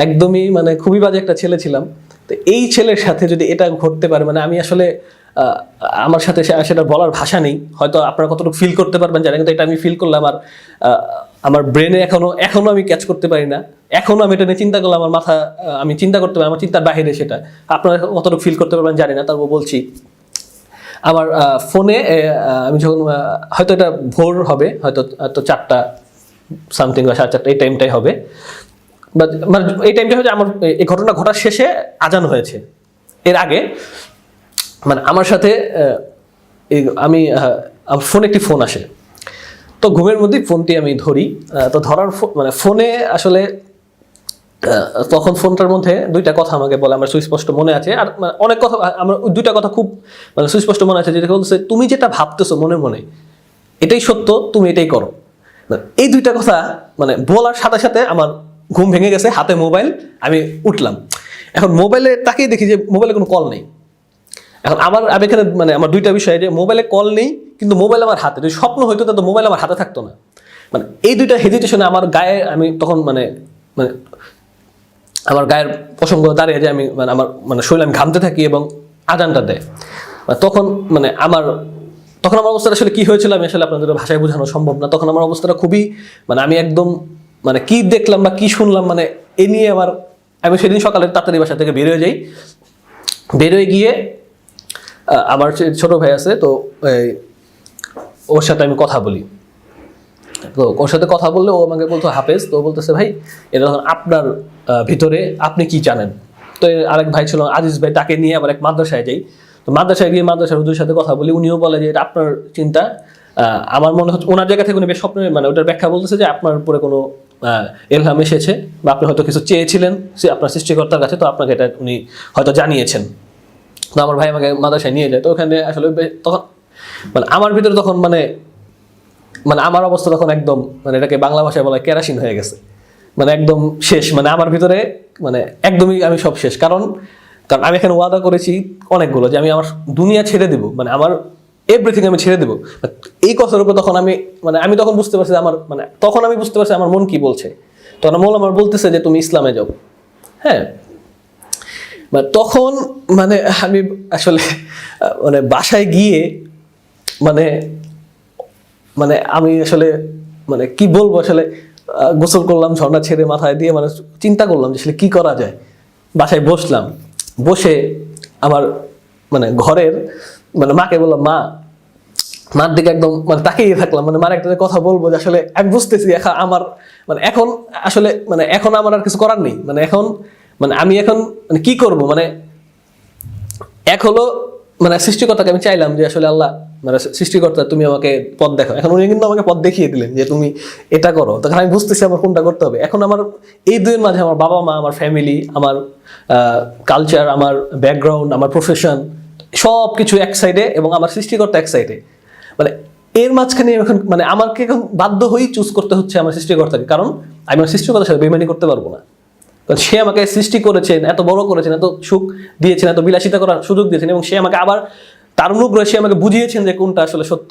একদমই মানে খুবই বাজে একটা ছেলে ছিলাম। তো এই ছেলের সাথে যদি এটা ঘটতে পারে, মানে আমি আসলে আমার সাথে সেটা বলার ভাষা নেই। হয়তো আপনারা কতটুকু ফিল করতে পারবেন জানি, কিন্তু এটা আমি ফিল করলাম। আমার ব্রেনে এখনো আমি ক্যাচ করতে পারি না, এখনো আমি এটা নিয়ে চিন্তা করলে আমার মাথা আমি চিন্তা করতে পারি, আমার চিন্তার বাহিরে সেটা। আপনারা কতটুকু ফিল করতে পারবেন জানি না, তারপর বলছি। আমার ফোনে আমি যখন হয়তো এটা ভোর হবে, হয়তো 4টা সামথিং বা 4:30 এই টাইমটাই হবে, মানে এই টাইমটা হচ্ছে আমার এই ঘটনা ঘটার শেষে আজান হয়েছে। এর আগে মানে আমার সাথে আমি আমার ফোনে একটি ফোন আসে, তো ঘুমের মধ্যেই ফোনটি আমি ধরি। তো ধরার মানে ফোনে আসলে তখন ফোনটার মধ্যে 2টা কথা আমাকে বলে, আমার সুস্পষ্ট মনে আছে। আর অনেক কথা, আমার 2টা কথা খুব মানে সুস্পষ্ট মনে আছে, যেটা বলছে তুমি যেটা ভাবতেছো মনে মনে এটাই সত্য, তুমি এটাই করো। এই 2টা কথা মানে বলার সাথে সাথে আমার ঘুম ভেঙে গেছে, হাতে মোবাইল, আমি উঠলাম। এখন মোবাইলে তাকিয়ে দেখি যে মোবাইলে কোনো কল নেই। এখন আমি এখানে মানে আমার 2টা বিষয়, যে মোবাইলে কল নেই কিন্তু মোবাইল আমার হাতে, যদি স্বপ্ন হইতো তো মোবাইল আমার হাতে থাকতো না। মানে এই 2টা হেজিটেশনে আমার গায়ে আমি তখন মানে আমার গায়ের প্রসঙ্গ দাঁড়িয়ে যায়, আমি মানে আমার মানে শরীরে আমি ঘামতে থাকি এবং আজানটা দেয়। তখন মানে আমার অবস্থাটা আসলে কি হয়েছিল আমি আসলে আপনাদের ভাষায় বোঝানো সম্ভব না। তখন আমার অবস্থাটা খুবই মানে আমি একদম মানে কি দেখলাম বা কি শুনলাম মানে এ নিয়ে আমি সেদিন সকালে তাড়াতাড়ি বাসা থেকে বের হয়ে যাই। বের হয়ে গিয়ে আমার ছোট ভাই আছে, তো ওর সাথে আমি কথা বলি। তো ওর সাথে কথা বললে ও আমাকে বলতো হাফেজ, তো বলতেছে ভাই এটা আপনার ভিতরে আপনি কি জানেন। তো আরেক ভাই ছিল আজিজ ভাই, তাকে নিয়ে আবার এক মাদ্রাসায় যাই। তো মাদ্রাসায় গিয়ে মাদ্রাসার হুজুরের সাথে কথা বলি, উনিও বলে যে এটা আপনার চিন্তা। আমার মনে হচ্ছে ওনার জায়গা থেকে উনি বেশ স্বপ্নের মানে ওটার ব্যাখ্যা বলতেছে যে আপনার উপরে কোনো এলহাম এসেছে বা আপনি হয়তো কিছু চেয়েছিলেন সে আপনার সৃষ্টিকর্তার কাছে, তো আপনাকে এটা উনি হয়তো জানিয়েছেন। তো আমার ভাই আমাকে মাদ্রাসায় নিয়ে যায়। তো ওখানে আসলে তখন মানে আমার ভিতরে তখন মানে আমার অবস্থা তখন একদম মানে এটাকে বাংলা ভাষায় বলা কেরাসিন হয়ে গেছে, মানে একদম শেষ। মানে আমার ভিতরে মানে একদমই আমি সব শেষ। কারণ আমি এখানে ওয়াদা করেছি অনেকগুলো যে আমি আমার দুনিয়া ছেড়ে দেবো, মানে আমার এভরিথিং আমি ছেড়ে দেবো। এই কথার উপর তখন আমি তখন বুঝতে পারছি তখন আমি বুঝতে পারছি আমার মন কি বলছে। তখন মন আমার বলতেছে যে তুমি ইসলামে যাও। হ্যাঁ, তখন মানে আমি আসলে মানে বাসায় গিয়ে মানে আমি আসলে মানে কি বলবো, আসলে গোসল করলাম ঝর্ণা ছেড়ে মাথায় দিয়ে, মানে চিন্তা করলাম যে আসলে কি করা যায়। বাসায় বসলাম, বসে আমার মানে ঘরের মানে মাকে বললাম, মার দিকে একদম মানে তাকিয়ে থাকলাম, মানে মার একটা কথা বলবো যে আসলে আমি বুঝতেছি আমার মানে এখন আসলে মানে এখন আমার আর কিছু করার নেই। মানে এখন মানে আমি এখন মানে কি করব, মানে এক হলো মানে সৃষ্টিকর্তাকে আমি চাইলাম যে আসলে আল্লাহ মানে সৃষ্টিকর্তা তুমি আমাকে পথ দেখো। এখন উনি কিন্তু আমাকে পথ দেখিয়ে দিলেন যে তুমি এটা করো। তখন আমি বুঝতেছি আমার কোনটা করতে হবে। এখন আমার এই দুইয়ের মাঝে আমার বাবা মা, আমার ফ্যামিলি, আমার কালচার, আমার ব্যাকগ্রাউন্ড, আমার প্রফেশন সব কিছু এক সাইডে এবং আমার সৃষ্টিকর্তা এক সাইডে। মানে এর মাঝখানে এখন মানে আমাকে এখন বাধ্য হয়েই চুজ করতে হচ্ছে আমার সৃষ্টিকর্তাকে, কারণ আমি আমার সৃষ্টিকর্তার সাথে বেইমানি করতে পারবো না। কারণ সে আমাকে সৃষ্টি করেছেন, এত বড় করেছেন, এত সুখ দিয়েছেন, এত বিলাসিতা করার সুযোগ দিয়েছেন, এবং সে আমাকে আবার তার অনুগ্রহে সে আমাকে বুঝিয়েছেন যে কোনটা আসলে সত্য।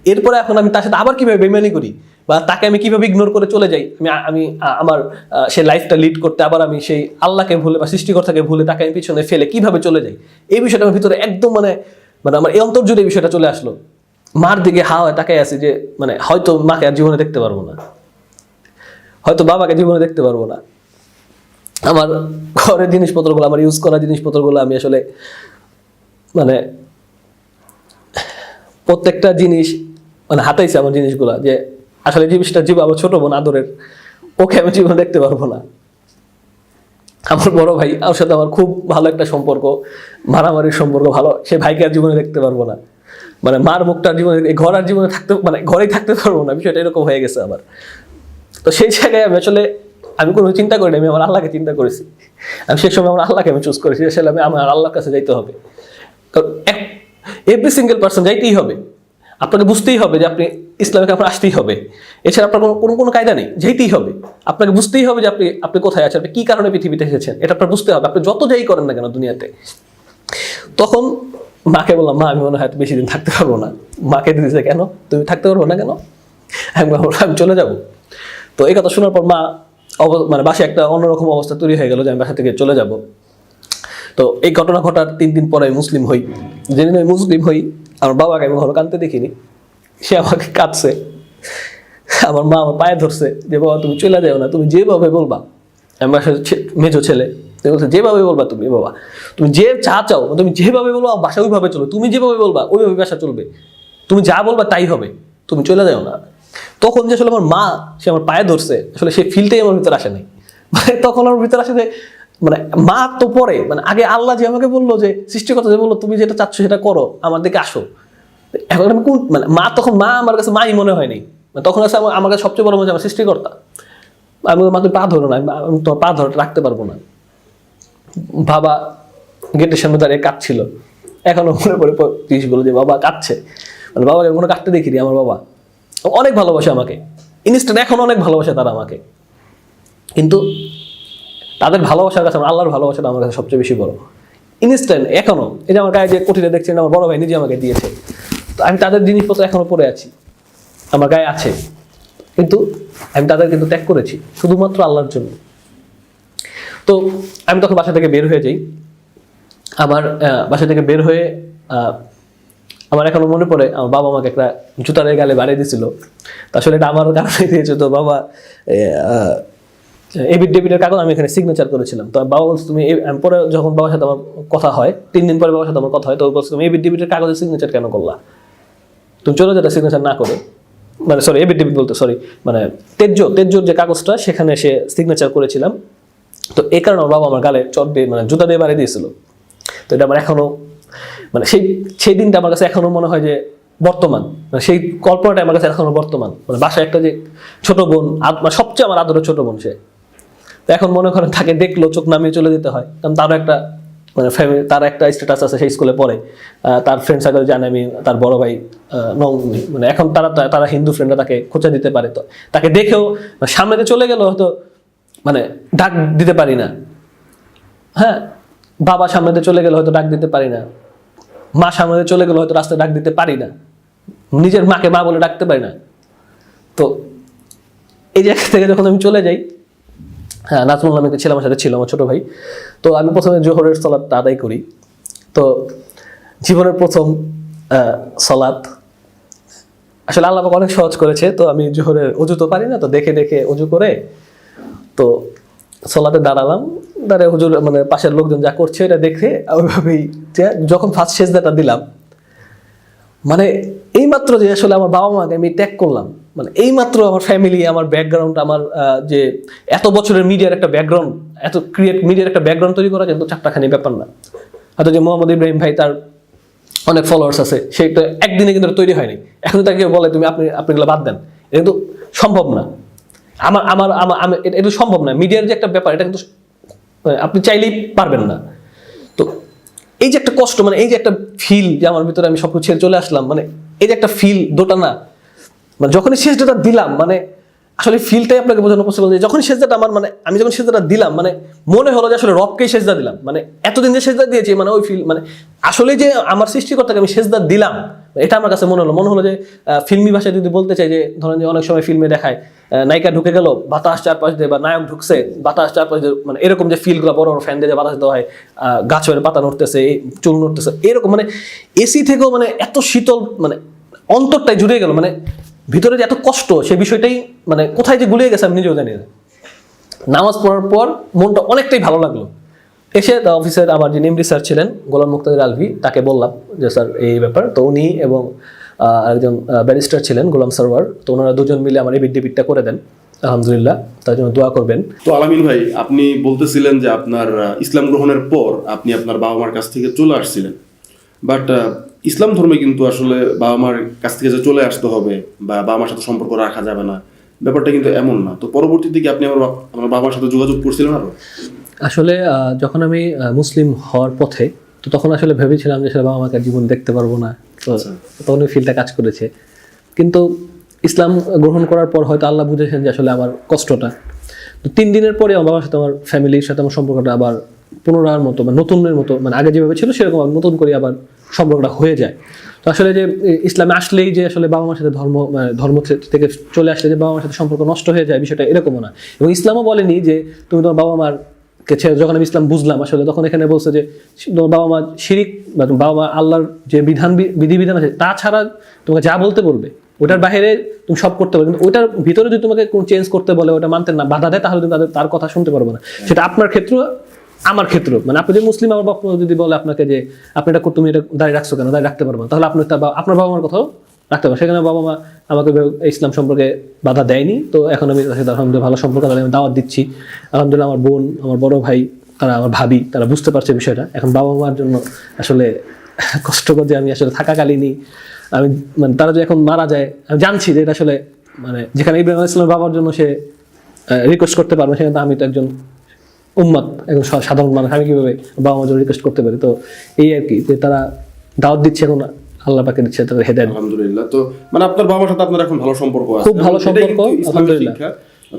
এরপরে এখন আমি তার সাথে আবার কিভাবে বেইমানি করি, বা তাকে আমি কিভাবে ইগনোর করে চলে যাই, আমি আমার সেই লাইফটা লিড করতে আবার আমি সেই আল্লাহকে ভুলে বা সৃষ্টিকর্তাকে ভুলে তাকে আমি পিছনে ফেলে কিভাবে চলে যাই, এই বিষয়টা আমার ভিতরে একদম মানে মানে আমার এই অন্তর জুড়ে এই বিষয়টা চলে আসলো। মার দিকে হয় তাকাই আছি যে মানে হয়তো মাকে আর জীবনে দেখতে পারবো না, হয়তো বাবাকে জীবনে দেখতে পারবো না। আমার ঘরের জিনিসপত্রগুলো, আমার ইউজ করা জিনিসপত্রগুলো আমি আসলে মানে প্রত্যেকটা জিনিস মানে হাতাইছে আমার জিনিসগুলা, যে আসলে জিনিসটা জীব আমার ছোট বোন আদরের, ওকে আমি জীবনে দেখতে পারবো না। আমার বড় ভাই, ওর সাথে আমার খুব ভালো একটা সম্পর্ক, মারামারির সম্পর্ক ভালো, সে ভাইকে আর জীবনে দেখতে পারবো না। মানে মার মুখটার জীবনে, ঘর আর জীবনে থাকতে মানে ঘরেই থাকতে পারবো না, বিষয়টা এরকম হয়ে গেছে আমার। তো সেই জায়গায় আমি আসলে আমি কোনো চিন্তা করিনি, আমি আমার আল্লাহকে চিন্তা করেছি। আমি সেই সময় আমার আল্লাহকে আমি চুজ করেছি, আসলে আমি আমার আল্লাহর কাছে যাইতে হবে। কারণ এভরি সিঙ্গেল পার্সন যাইতেই হবে, আপনাকে বুঝতেই হবে যে আপনি ইসলামকে আপনার আসতেই হবে, এছাড়া আপনার কোনো কায়দা নেই, যেতেই হবে। আপনাকে বুঝতেই হবে যে আপনি কোথায় আছেন, আপনি কী কারণে পৃথিবীতে এসেছেন, এটা আপনার বুঝতে হবে, আপনি যত যাই করেন না কেন দুনিয়াতে। তখন মাকে বললাম, মা আমি মনে হয় বেশি দিন থাকতে পারবো না। মাকে দিয়েছে, কেন তুমি থাকতে পারবো না কেন? আমি চলে যাব। তো এই কথা শোনার পর মা মানে বাসায় একটা অন্যরকম অবস্থা তৈরি হয়ে গেল যে আমি বাসা থেকে চলে যাব। তো এই ঘটনা ঘটার 3 দিন পরে মুসলিম হই। যেদিন আমি মুসলিম হই, আমার বাবাকে আমি কখনো কাঁদতে দেখিনি, সে আমাকে কাঁদছে। আমার মা আমার পায়ে ধরছে যে বাবা তুমি চলে যাও না, তুমি যেভাবে বলবা, আমি বাসায় মেজো ছেলে, বলছে যেভাবে বলবা তুমি বাবা, তুমি যে চা চাও তুমি যেভাবে বলবা বাসা ওইভাবে চলবে, তুমি যেভাবে বলবা ওইভাবে বাসা চলবে, তুমি যা বলবা তাই হবে, তুমি চলে যাও না। তখন যে আসলে আমার মা সে আমার পায়ে ধরছে, আসলে সেই ফিলটাই আমার ভিতরে আসে নাই। মানে তখন আমার ভিতরে আসে যে মানে মা তো পরে, মানে আগে আল্লাহ যে আমাকে বললো, যে সৃষ্টিকর্তা যে বললো তুমি যেটা চাচ্ছ সেটা করো, আমার দিকে আসো। এখন আমি কোন মানে মা, তখন মা আমার কাছে মাই মনে হয়নি, তখন আছে আমার কাছে সবচেয়ে বড় মনে হয় আমার সৃষ্টিকর্তা। আমি মা তুমি পা ধরো না, আমি তোমার পা ধরে রাখতে পারবো না। বাবা গেটের সামনে দাঁড়িয়ে কাঁদছিল, এখনো মনে পড়ে জিনিসগুলো যে বাবা কাঁদছে, মানে বাবাকে কোনো কাঁদতে দেখিনি। আমার বাবা অনেক ভালোবাসে আমাকে, ইনস্ট্যান্ট এখন অনেক ভালোবাসে তারা আমাকে, কিন্তু তাদের ভালোবাসার কাছে আমার আল্লাহর ভালোবাসাটা আমার কাছে সবচেয়ে বেশি বড়। ইনস্ট্যান্ট এখনো, এই যে আমার গায়ে যে কোটিটা দেখছেন আমার বড় ভাই নিজে আমাকে দিয়েছে, তো আমি তাদের জিনিসপত্র এখনো পরে আছি, আমার গায়ে আছে, কিন্তু আমি তাদের কিন্তু ত্যাগ করেছি শুধুমাত্র আল্লাহর জন্য। তো আমি তখন বাসা থেকে বের হয়ে যাই। আমার বাসা থেকে বের হয়ে আমার এখনো মনে পড়ে আমার বাবা আমাকে একটা জুতারের গালে বাড়িয়ে দিয়েছিল। তো আসলে এটা আমার কারণে দিয়েছে। তো বাবা এফিডেভিটের কাগজ আমি এখানে সিগনেচার করেছিলাম। তো বাবা বলছে তুমি, পরে যখন বাবার সাথে আমার কথা হয়, 3 দিন পরে বাবার সাথে আমার কথা হয়, তো বলছে তুমি এফিডেভিটের কাগজে সিগনেচার কেন করলা, তুমি চলে যেটা সিগনেচার না করে, মানে সরি এফিডেভিট বলতে সরি মানে তেজ্জোর যে কাগজটা সেখানে সে সিগনেচার করেছিলাম। তো এই কারণে আমার বাবা আমার গালে চট দিয়ে মানে জুতা দিয়ে বাড়িয়ে দিয়েছিল। তো এটা আমার এখনো মানে সেই দিনটা আমার কাছে এখনো মনে হয় যে বর্তমান, মানে সেই কল্পনাটা আমার কাছে এখনো বর্তমান। মানে বাসায় একটা যে ছোট বোন, মানে সবচেয়ে আমার আদরের ছোট বোন, সে তো এখন মনে করেন তাকে দেখলো চোখ নামিয়ে চলে যেতে হয়, কারণ তারও একটা মানে ফ্যামিলি, তার একটা স্ট্যাটাস আছে, সেই স্কুলে পড়ে, তার ফ্রেন্ড সার্কেল জানে আমি তার বড় ভাই মানে এখন তারা হিন্দু ফ্রেন্ডরা তাকে খোঁচা দিতে পারে। তো তাকে দেখেও সামনে চলে গেল হয়তো মানে ডাক দিতে পারি না, হ্যাঁ বাবা সামনে চলে গেলে হয়তো ডাক দিতে পারি না, মা সামনে চলে গেলে হয়তো রাস্তায় ডাক দিতে পারি না, নিজের মাকে মা বলে ডাকতে পারি না। তো এই জায়গা থেকে যখন আমি চলে যাই, হ্যাঁ নাজমুল নামে একটা ছেলে আমার সাথে ছিল, আমার ছোট ভাই। তো আমি প্রথমে জোহরের সালাতটা আদায় করি। তো জীবনের প্রথম সালাত আসলে আল্লাহ আমাকে অনেক সহজ করেছে। তো আমি জোহরের অজু তো পারি না, তো দেখে দেখে অজু করে তো সালাতে দাঁড়ালাম, দাঁড়িয়ে হুজুর মানে পাশের লোকজন যা করছে এটা দেখে ওইভাবেই যখন ফার্স্ট সেজদাটা দিলাম, মানে এইমাত্র যে আসলে আমার বাবা মাকে আমি ত্যাগ করলাম, মানে এইমাত্র আমার ফ্যামিলি, আমার ব্যাকগ্রাউন্ড, আমার যে এত বছরের মিডিয়ার একটা ব্যাকগ্রাউন্ড, এত মিডিয়ার একটা ব্যাকগ্রাউন্ড তৈরি করা কিন্তু চারটাখানি ব্যাপার না। হয়তো যে মোহাম্মদ ইব্রাহিম ভাই তার অনেক ফলোয়ার্স আছে, সেইটা একদিনে কিন্তু তৈরি হয়নি। এখন তাকে বলে তুমি আপনি এগুলো বাদ দেন, এটা কিন্তু সম্ভব না। এটা সম্ভব না। মিডিয়ার যে একটা ব্যাপার, এটা কিন্তু আপনি চাইলেই পারবেন না। তো এই যে একটা কষ্ট, মানে এই যে একটা ফিল যে আমার ভিতরে আমি সবকিছু ছেড়ে চলে আসলাম, মানে এই যে একটা ফিল দোটানা, মানে যখনই সেজদাটা দিলাম, মানে আসলে ফিলটাই আপনাকে বোঝানো পসিবল যে যখন সেজদাটা আমার, মানে আমি যখন সেজদাটা দিলাম, মানে মনে হলো যে আসলে রবকেই সেজদা দিলাম, মানে এতদিন যে সেজদা দিয়েছি, মানে ওই ফিল, মানে আসলে যে আমার সৃষ্টিকর্তাকে আমি সেজদা দিলাম, এটা আমার কাছে মনে হলো যে ফিল্মি ভাষায় যদি বলতে চাই যে ধরেন যে অনেক সময় ফিল্মে দেখায় নায়িকা ঢুকে গেল, বাতাস চারপাশ দিয়ে, বা নায়ক ঢুকছে, বাতাস চারপাশ দিয়ে, মানে এরকম যে ফিলগুলো বড় বড় ফ্যান দিয়ে যে বাতাস দেওয়া হয়, গাছের পাতা নড়তেছে, চুল নড়তেছে, এরকম, মানে এসি থেকেও মানে এত শীতল, মানে অন্তরটাই জুড়ে গেল, মানে ভিতরে যে এত কষ্ট, সেই বিষয়টাই মানে কোথায় যে গুলিয়ে গেছে আমি নিজেও জানি না। নামাজ পড়ার পর মনটা অনেকটাই ভালো লাগলো। এসে অফিসের আমার যিনি এমডি স্যার ছিলেন গোলাম মুক্তাদির আলভী, তাকে বললাম যে স্যার এই ব্যাপার, তো উনি এবং একজন ব্যারিস্টার ছিলেন গোলাম সারওয়ার, তো ওনারা দুজন মিলে আমার এই ডেবিটটা করে দেন, আলহামদুলিল্লাহ, তার জন্য দোয়া করবেন। তো আলামিন ভাই, আপনি বলতেছিলেন যে আপনার ইসলাম গ্রহণের পর আপনি আপনার বাবা মার কাছ থেকে চলে আসছিলেন, বাট ইসলাম ধর্মে কিন্তু আসলে বাবা মার কাছ থেকে যে চলে আসতে হবে বা বাবা মার সাথে সম্পর্ক রাখা যাবে না, ব্যাপারটা কিন্তু এমন না। তো পরবর্তীতে কি আপনি আমার বাবার সাথে যোগাযোগ করছিলেন আরো? আসলে যখন আমি মুসলিম হওয়ার পথে, তো তখন আসলে ভেবেছিলাম যে আসলে বাবা মাকে জীবন দেখতে পারবো না, তো তখন ওই ফিলটা কাজ করেছে। কিন্তু ইসলাম গ্রহণ করার পর হয়তো আল্লাহ বুঝেছেন যে আসলে আমার কষ্টটা, তো 3 দিনের পরে আমার বাবার সাথে, আমার ফ্যামিলির সাথে আমার সম্পর্কটা আবার পুনরার মতো, মানে নতুনের মতো, মানে আগে যেভাবে ছিল সেরকম নতুন করে আবার সম্পর্কটা হয়ে যায়। তো আসলে যে ইসলামে আসলেই যে আসলে বাবা মার সাথে ধর্ম থেকে চলে আসলে যে বাবা মার সাথে সম্পর্ক নষ্ট হয়ে যায়, বিষয়টা এরকমও না। এবং ইসলামও বলেনি যে তুমি তোমার বাবা মার কে, যখন আমি ইসলাম বুঝলাম আসলে, তখন এখানে বলছে যে তোমার বাবা মা শিরিক, বা তোমার বাবা মা আল্লাহর যে বিধিবিধান আছে তাছাড়া তোমাকে যা বলতে বলবে ওটার বাইরে তুমি সব করতে পারবে, কিন্তু ওটার ভিতরে যদি তোমাকে কোনো চেঞ্জ করতে বলে, ওটা মানতে না বাধা দেয়, তাহলে তুমি তার কথা শুনতে পারবে না। সেটা আপনার ক্ষেত্র, আমার ক্ষেত্র, মানে আপনি যে মুসলিম, আমার বাবা যদি বলে আপনাকে যে আপনি এটা তুমি এটা দাঁড়িয়ে রাখছো কেন, দাঁড়িয়ে রাখতে পারবো না, তাহলে আপনার বাবা মার কথাও রাখতে পারবো। সেখানে বাবা মা আমাকে ইসলাম সম্পর্কে বাধা দেয়নি, তো এখন আমি তার সাথে আলহামদুলিল্লাহ ভালো সম্পর্ক, আমি দাওয়াত দিচ্ছি। আলহামদুলিল্লাহ আমার বোন, আমার বড় ভাই, তারা আমার ভাবি, তারা বুঝতে পারছে বিষয়টা। এখন বাবা মার জন্য আসলে কষ্টকর যে আমি আসলে থাকাকালীনই আমি, মানে তারা যে এখন মারা যায়, আমি জানছি যে এটা আসলে, মানে যেখানে ইব্রাহিম আলাইহিস সালামের বাবার জন্য সে রিকোয়েস্ট করতে পারবে, সেখানে আমি তো একজন উম্মত, একজন সাধারণ মানুষ, আমি কিভাবে বাবা মার জন্য রিকোয়েস্ট করতে পারি। তো এই আর কি, যে তারা দাওয়াত দিচ্ছে, এখন আল্লাহ পাকে দিচ্ছে তাদের হেদায়েত। আলহামদুলিল্লাহ। তো মানে আপনার বাবার সাথে আপনার এখন ভালো সম্পর্ক আছে? খুব ভালো এবং সেটাই সম্পর্ক, কিন্তু ইসলামের আলহামদুলিল্লাহ। শিক্ষা।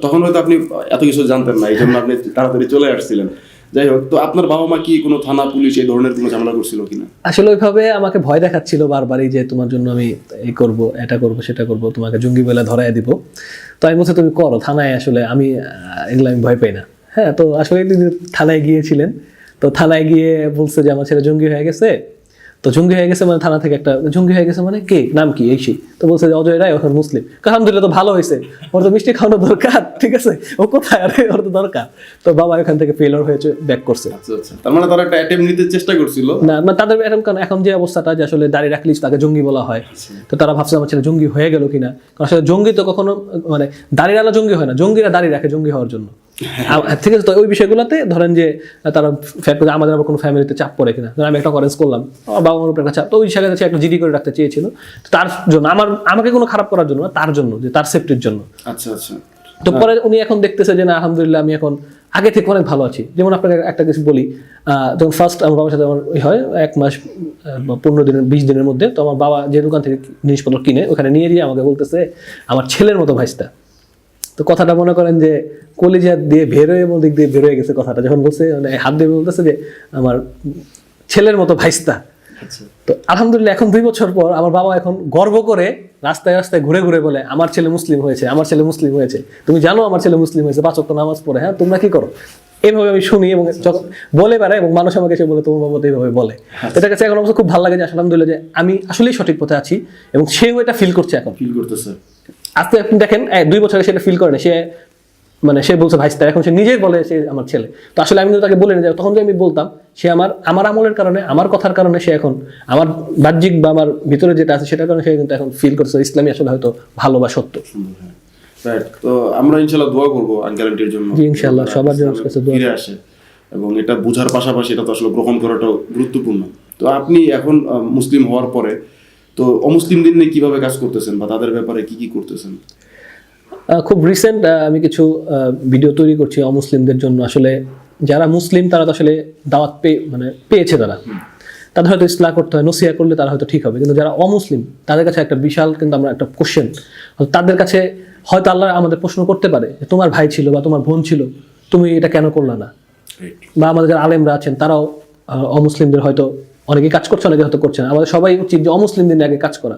তখন হয়তো আপনি এত কিছু জানতেন না, এই জন্য আপনি তাড়াতাড়ি চলে আসছিলেন। যাই হোক, তো আপনার বাবা মা কি কোনো থানা পুলিশ এই ধরনের কোনো ঝামেলা করছিল কিনা? আসলে ওইভাবে আমাকে ভয় দেখাচ্ছিল বারবারই যে তোমার জন্য আমি এই করব, এটা করব, সেটা করব, তোমাকে জঙ্গি বলে ধরায় দিব। তো আমি বলছি তুমি করো, থানায় আসলে আমি এগুলো আমি ভয় পাই না। হ্যাঁ, তো আসলে তিনি থানায় গিয়েছিলেন, তো থানায় গিয়ে বলছে যে আমার ছেলে জঙ্গি হয়ে গেছে। তো জঙ্গি হয়ে গেছে মানে থানা থেকে একটা জঙ্গি হয়ে গেছে মানে কে, নাম কি, এই সেই। তো বলছে যে অজয় রায়, এখন মুসলিম। আলহামদুলিল্লাহ, তো ভালো হয়েছে, ওর তো মিষ্টি খাওয়ানো দরকার, ঠিক আছে, ও কোথায়, আরে ওর তো দরকার। তো বাবা ওখান থেকে ফেলার হয়েছে, ব্যাক করছে। আচ্ছা আচ্ছা, তার মানে তারা একটা অ্যাটেম্প নিতে চেষ্টা করছিল। না, তাদের এরকম, কারণ এখন যে অবস্থাটা যে আসলে দাড়ি রাখলে তাকে জঙ্গি বলা হয়, তো তারা ভাবছে আমার ছেলে জঙ্গি হয়ে গেল কিনা। কারণ আসলে জঙ্গি তো কখনো, মানে দাড়িওয়ালা জঙ্গি হয় না, জঙ্গিরা দাড়ি রাখে জঙ্গি হওয়ার জন্য। ঠিক আছে, তো ওই বিষয়গুলোতে ধরেন যে তারা ফ্যাক্ট করে আমাদের আবার কোনো ফ্যামিলিতে চাপ পড়ে কিনা। আমি একটা অরেঞ্জ করলাম, আমার বাবা মার উপর একটা চাপ, তো ওই জায়গায় একটা জিডি করে রাখতে চেয়েছিল, তো তার জন্য আমাকে কোনো খারাপ করার জন্য না, তার জন্য, যে তার সেফটির জন্য। আচ্ছা আচ্ছা। তো পরে উনি এখন দেখতেছে যে না, আলহামদুলিল্লাহ আমি এখন আগে থেকে অনেক ভালো আছি। যেমন আপনাকে একটা কিছু বলি, যখন ফার্স্ট আমার বাবার সাথে আমার হয় 1 মাস 15 দিনের 20 দিনের মধ্যে, তো আমার বাবা যে দোকান থেকে জিনিসপত্র কিনে ওখানে নিয়ে গিয়ে আমাকে বলতেছে আমার ছেলের মতো ভাইস্তা। তো কথাটা মনে করেন যে কলিজা দিয়ে বেরোয়, এমন দিক দিয়ে বেরোয় গেছে কথাটা, যখন বলছে মানে হাত দিয়ে বলতেছে যে আমার ছেলের মতো ভাইস্তা। তো আলহামদুলিল্লাহ এখন 2 বছর পর আমার বাবা এখন গর্ব করে রাস্তায় রাস্তায় ঘুরে ঘুরে বলে আমার ছেলে মুসলিম হয়েছে, আমার ছেলে মুসলিম হয়েছে, তুমি জানো আমার ছেলে মুসলিম হয়েছে, 5 ওয়াক্ত নামাজ পড়ে, হ্যাঁ তোমরা কি করো। এইভাবে আমি শুনি এবং যখন বলে বেড়ায়, এবং মানুষ আমাকে এসে বলে তোমার বাবা তো এইভাবে বলে। এটা কাছে এখন অবশ্য খুব ভালো লাগে যে আলহামদুলিল্লাহ যে আমি আসলেই সঠিক পথে আছি, এবং সেও এটা ফিল করছে, এখন ফিল করতেছে। আজকে আপনি দেখেন 2 বছরে সেটা ফিল করে না, সে বলছে ভাইস্তা, এখন সে নিজেই বলে সে আমার ছেলে। তো আসলে আমি তো তাকে বলিনি, যে তখন যে আমি বলতাম, সে আমার আমলের কারণে, আমার কথার কারণে সে এখন আমার বাহ্যিক বা আমার ভিতরে যেটা আছে সেটার কারণে সে কিন্তু এখন ফিল করছে ইসলামী আসলে হয়তো ভালো বা সত্য। রাইট। তো আমরা ইনশাআল্লাহ দোয়া করবো আঙ্কেল আন্টির জন্য, জি ইনশাআল্লাহ সবার জন্য ফিরে আসে, এবং এটা বোঝার পাশাপাশি এটা তো আসলে গ্রহণ করাটাও গুরুত্বপূর্ণ। তো আপনি এখন মুসলিম হওয়ার পরে তো অমুসলিমদের নিয়ে কিভাবে কাজ করতেছেন, বা তাদের ব্যাপারে কি কি করতেছেন? খুব রিসেন্ট আমি কিছু ভিডিও তৈরি করছি অমুসলিমদের জন্য। আসলে যারা মুসলিম তারা তো আসলে দাওয়াত পেয়েছে, তাদের হয়তো ইসলাহ করতে হয়, নসিহা করলে তারা হয়তো ঠিক হবে। কিন্তু যারা অমুসলিম তাদের কাছে একটা বিশাল কিন্তু আমরা একটা কোশ্চেন, তাদের কাছে হয়তো আল্লাহ আমাদের প্রশ্ন করতে পারে যে তোমার ভাই ছিল বা তোমার বোন ছিল, তুমি এটা কেন করলা না? বা আমাদের যারা আলেমরা আছেন তারাও অমুসলিমদের হয়তো অনেকে কাজ করছে, অনেকে হয়তো করছে না। আমাদের সবাই উচিত যে অমুসলিমদের আগে কাজ করা।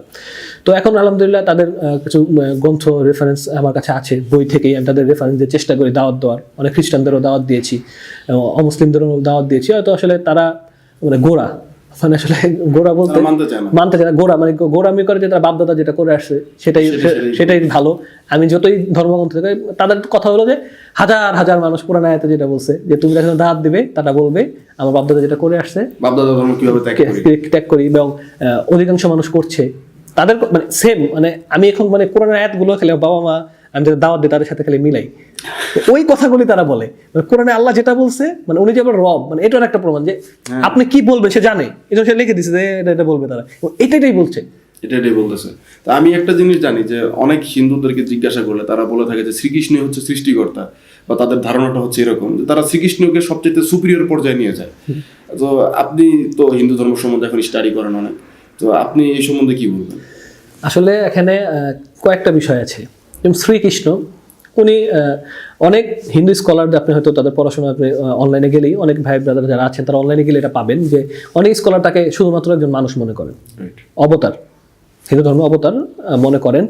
তো এখন আলহামদুলিল্লাহ তাদের কিছু গ্রন্থ রেফারেন্স আমার কাছে আছে, বই থেকেই আমি তাদের রেফারেন্স দিয়ে চেষ্টা করি দাওয়াত দেওয়ার। অনেক খ্রিস্টানদেরও দাওয়াত দিয়েছি, অমুসলিমদেরও দাওয়াত দিয়েছি। হয়তো আসলে তারা মানে গোড়া, মানে আসলে গোড়া বলতে মানতে চায় না, গোড়া মানে গোড়ামি করে যে তারা বাপদাদা যেটা করে আসছে সেটাই ভালো। আমি যতই ধর্মগ্রন্থ থেকে তাদের কথা হলো যে হাজার হাজার মানুষ কোরআন আয়াতে যেটা বলছে যে তুমি যখন দাওয়াত দিবে তারা বলবে আমার বাপদাদা যেটা করে আসছে বাপদাদা ধর্ম কিভাবে ত্যাগ করি, এবং অধিকাংশ মানুষ করছে তাদের মানে সেম। মানে আমি এখন মানে কোরআন আয়াতগুলো খেলে বাবা মা আমি যাদের দাওয়াত দিই তাদের সাথে খালি মিলাই, ওই কথাগুলি তারা বলে। মানে কোরআনে আল্লাহ যেটা বলছে, মানে উনি যে আবার রব, মানে এটার একটা প্রমাণ যে আপনি কি বলবেন সে জানে, এটা সে লিখে দিচ্ছে যে এটা বলবে তারা, এটাই বলছে, এটাই বলতেছে। তা আমি একটা জিনিস জানি যে অনেক হিন্দুদেরকে জিজ্ঞাসা করলে তারা বলে থাকে যে শ্রীকৃষ্ণ হচ্ছে সৃষ্টিকর্তা, বা তাদের ধারণাটা হচ্ছে এরকম যে তারা শ্রীকৃষ্ণকে সবচেয়ে সুপিরিয়র পর্যায়ে নিয়ে যায়। তো আপনি তো হিন্দু ধর্ম সম্বন্ধে এখন স্টাডি করেন অনেক, তো আপনি এই সম্বন্ধে কি বলবেন? আসলে এখানে কয়েকটা বিষয় আছে। যেমন শ্রীকৃষ্ণ, উনি অনেক হিন্দু স্কলারদের আপনি হয়তো তাদের পড়াশোনা অনলাইনে গেলেই অনেক ভাই ব্রাদার যারা আছেন তারা অনলাইনে গেলে এটা পাবেন যে অনেক স্কলার তাকে শুধুমাত্র একজন মানুষ মনে করেন, অবতার, হিন্দু ধর্ম অবতার মনে করেন।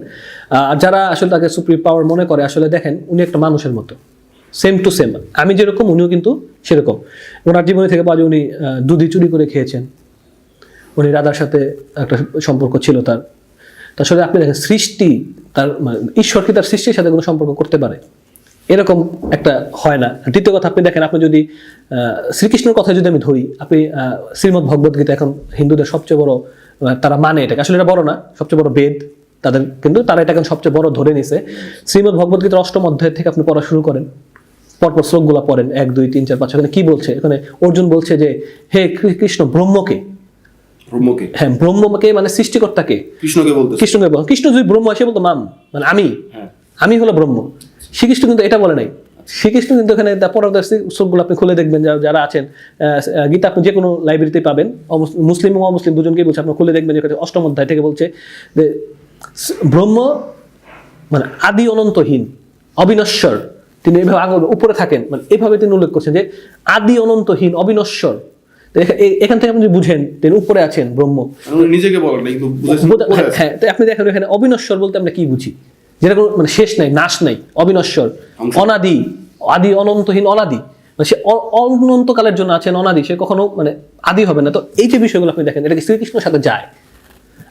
আর যারা আসলে তাকে সুপ্রিম পাওয়ার মনে করে, আসলে দেখেন উনি একটা মানুষের মতো, সেম টু সেম। আমি যেরকম উনিও কিন্তু সেরকম। ওনার জীবনে থেকে পাওয়া যায় উনি দুধি চুরি করে খেয়েছেন, উনি রাধার সাথে একটা সম্পর্ক ছিল তার। আসলে আপনি দেখেন সৃষ্টি তার মানে ঈশ্বর কি তার সৃষ্টির সাথে কোনো সম্পর্ক করতে পারে? এরকম একটা হয় না। দ্বিতীয় কথা, আপনি দেখেন, আপনি যদি শ্রীকৃষ্ণের কথা যদি আমি ধরি, আপনি শ্রীমদ্ ভগবদ গীতা এখন হিন্দুদের সবচেয়ে বড়, তারা মানে এটাকে, আসলে এটা বড় না, সবচেয়ে বড় বেদ তাদের, কিন্তু তারা এটাকে সবচেয়ে বড় ধরে নিছে। শ্রীমদ্ ভগবদ গীতার 8ম অধ্যায় থেকে আপনি পড়া শুরু করেন, পরপর শ্লোকগুলো পড়েন 1 2 3 4 5। এখানে কি বলছে? এখানে অর্জুন বলছে যে হে কৃষ্ণ, ব্রহ্মকে, হ্যাঁ ব্রহ্মকে মানে সৃষ্টিকর্তাকে, কৃষ্ণকে বলতে, কৃষ্ণ যদি ব্রহ্ম আসে বলতো মাম, মানে আমি হলো ব্রহ্ম। শ্রীকৃষ্ণ কিন্তু এটা বলে নাই। শ্রীকৃষ্ণ কিন্তু এখানে পরবর্তী শ্লোকগুলো আপনি খুলে দেখবেন, যারা আছেন গীতা আপনি যে কোনো লাইব্রেরিতে পাবেন, মুসলিম ও অমুসলিম দুজনকেই বলছে, আপনি খুলে দেখবেন যেখানে 8ম অধ্যায় থেকে বলছে যে ব্রহ্ম মানে আদি অনন্তহীন অবিনশ্বর, তিনি এইভাবে আগে উপরে থাকেন, মানে এইভাবে তিনি উল্লেখ করছেন যে আদি অনন্তহীন অবিনশ্বর। এখান থেকে আপনি বুঝেন তিনি উপরে আছেন ব্রহ্ম, নিজেকে বলেন না, কিন্তু হ্যাঁ। আপনি দেখেন এখানে অবিনশ্বর বলতে আমরা কি বুঝি? যেটা কোনো মানে শেষ নাই, নাশ নাই, অবিনশ্বর, অনাদি, আদি অনন্তহীন, অনাদি, মানে সে অনন্তকালের জন্য আছেন, অনাদি, সে কখনো মানে আদি হবে না। তো এই যে বিষয়গুলো আপনি দেখেন, এটা কি শ্রীকৃষ্ণের সাথে যায়?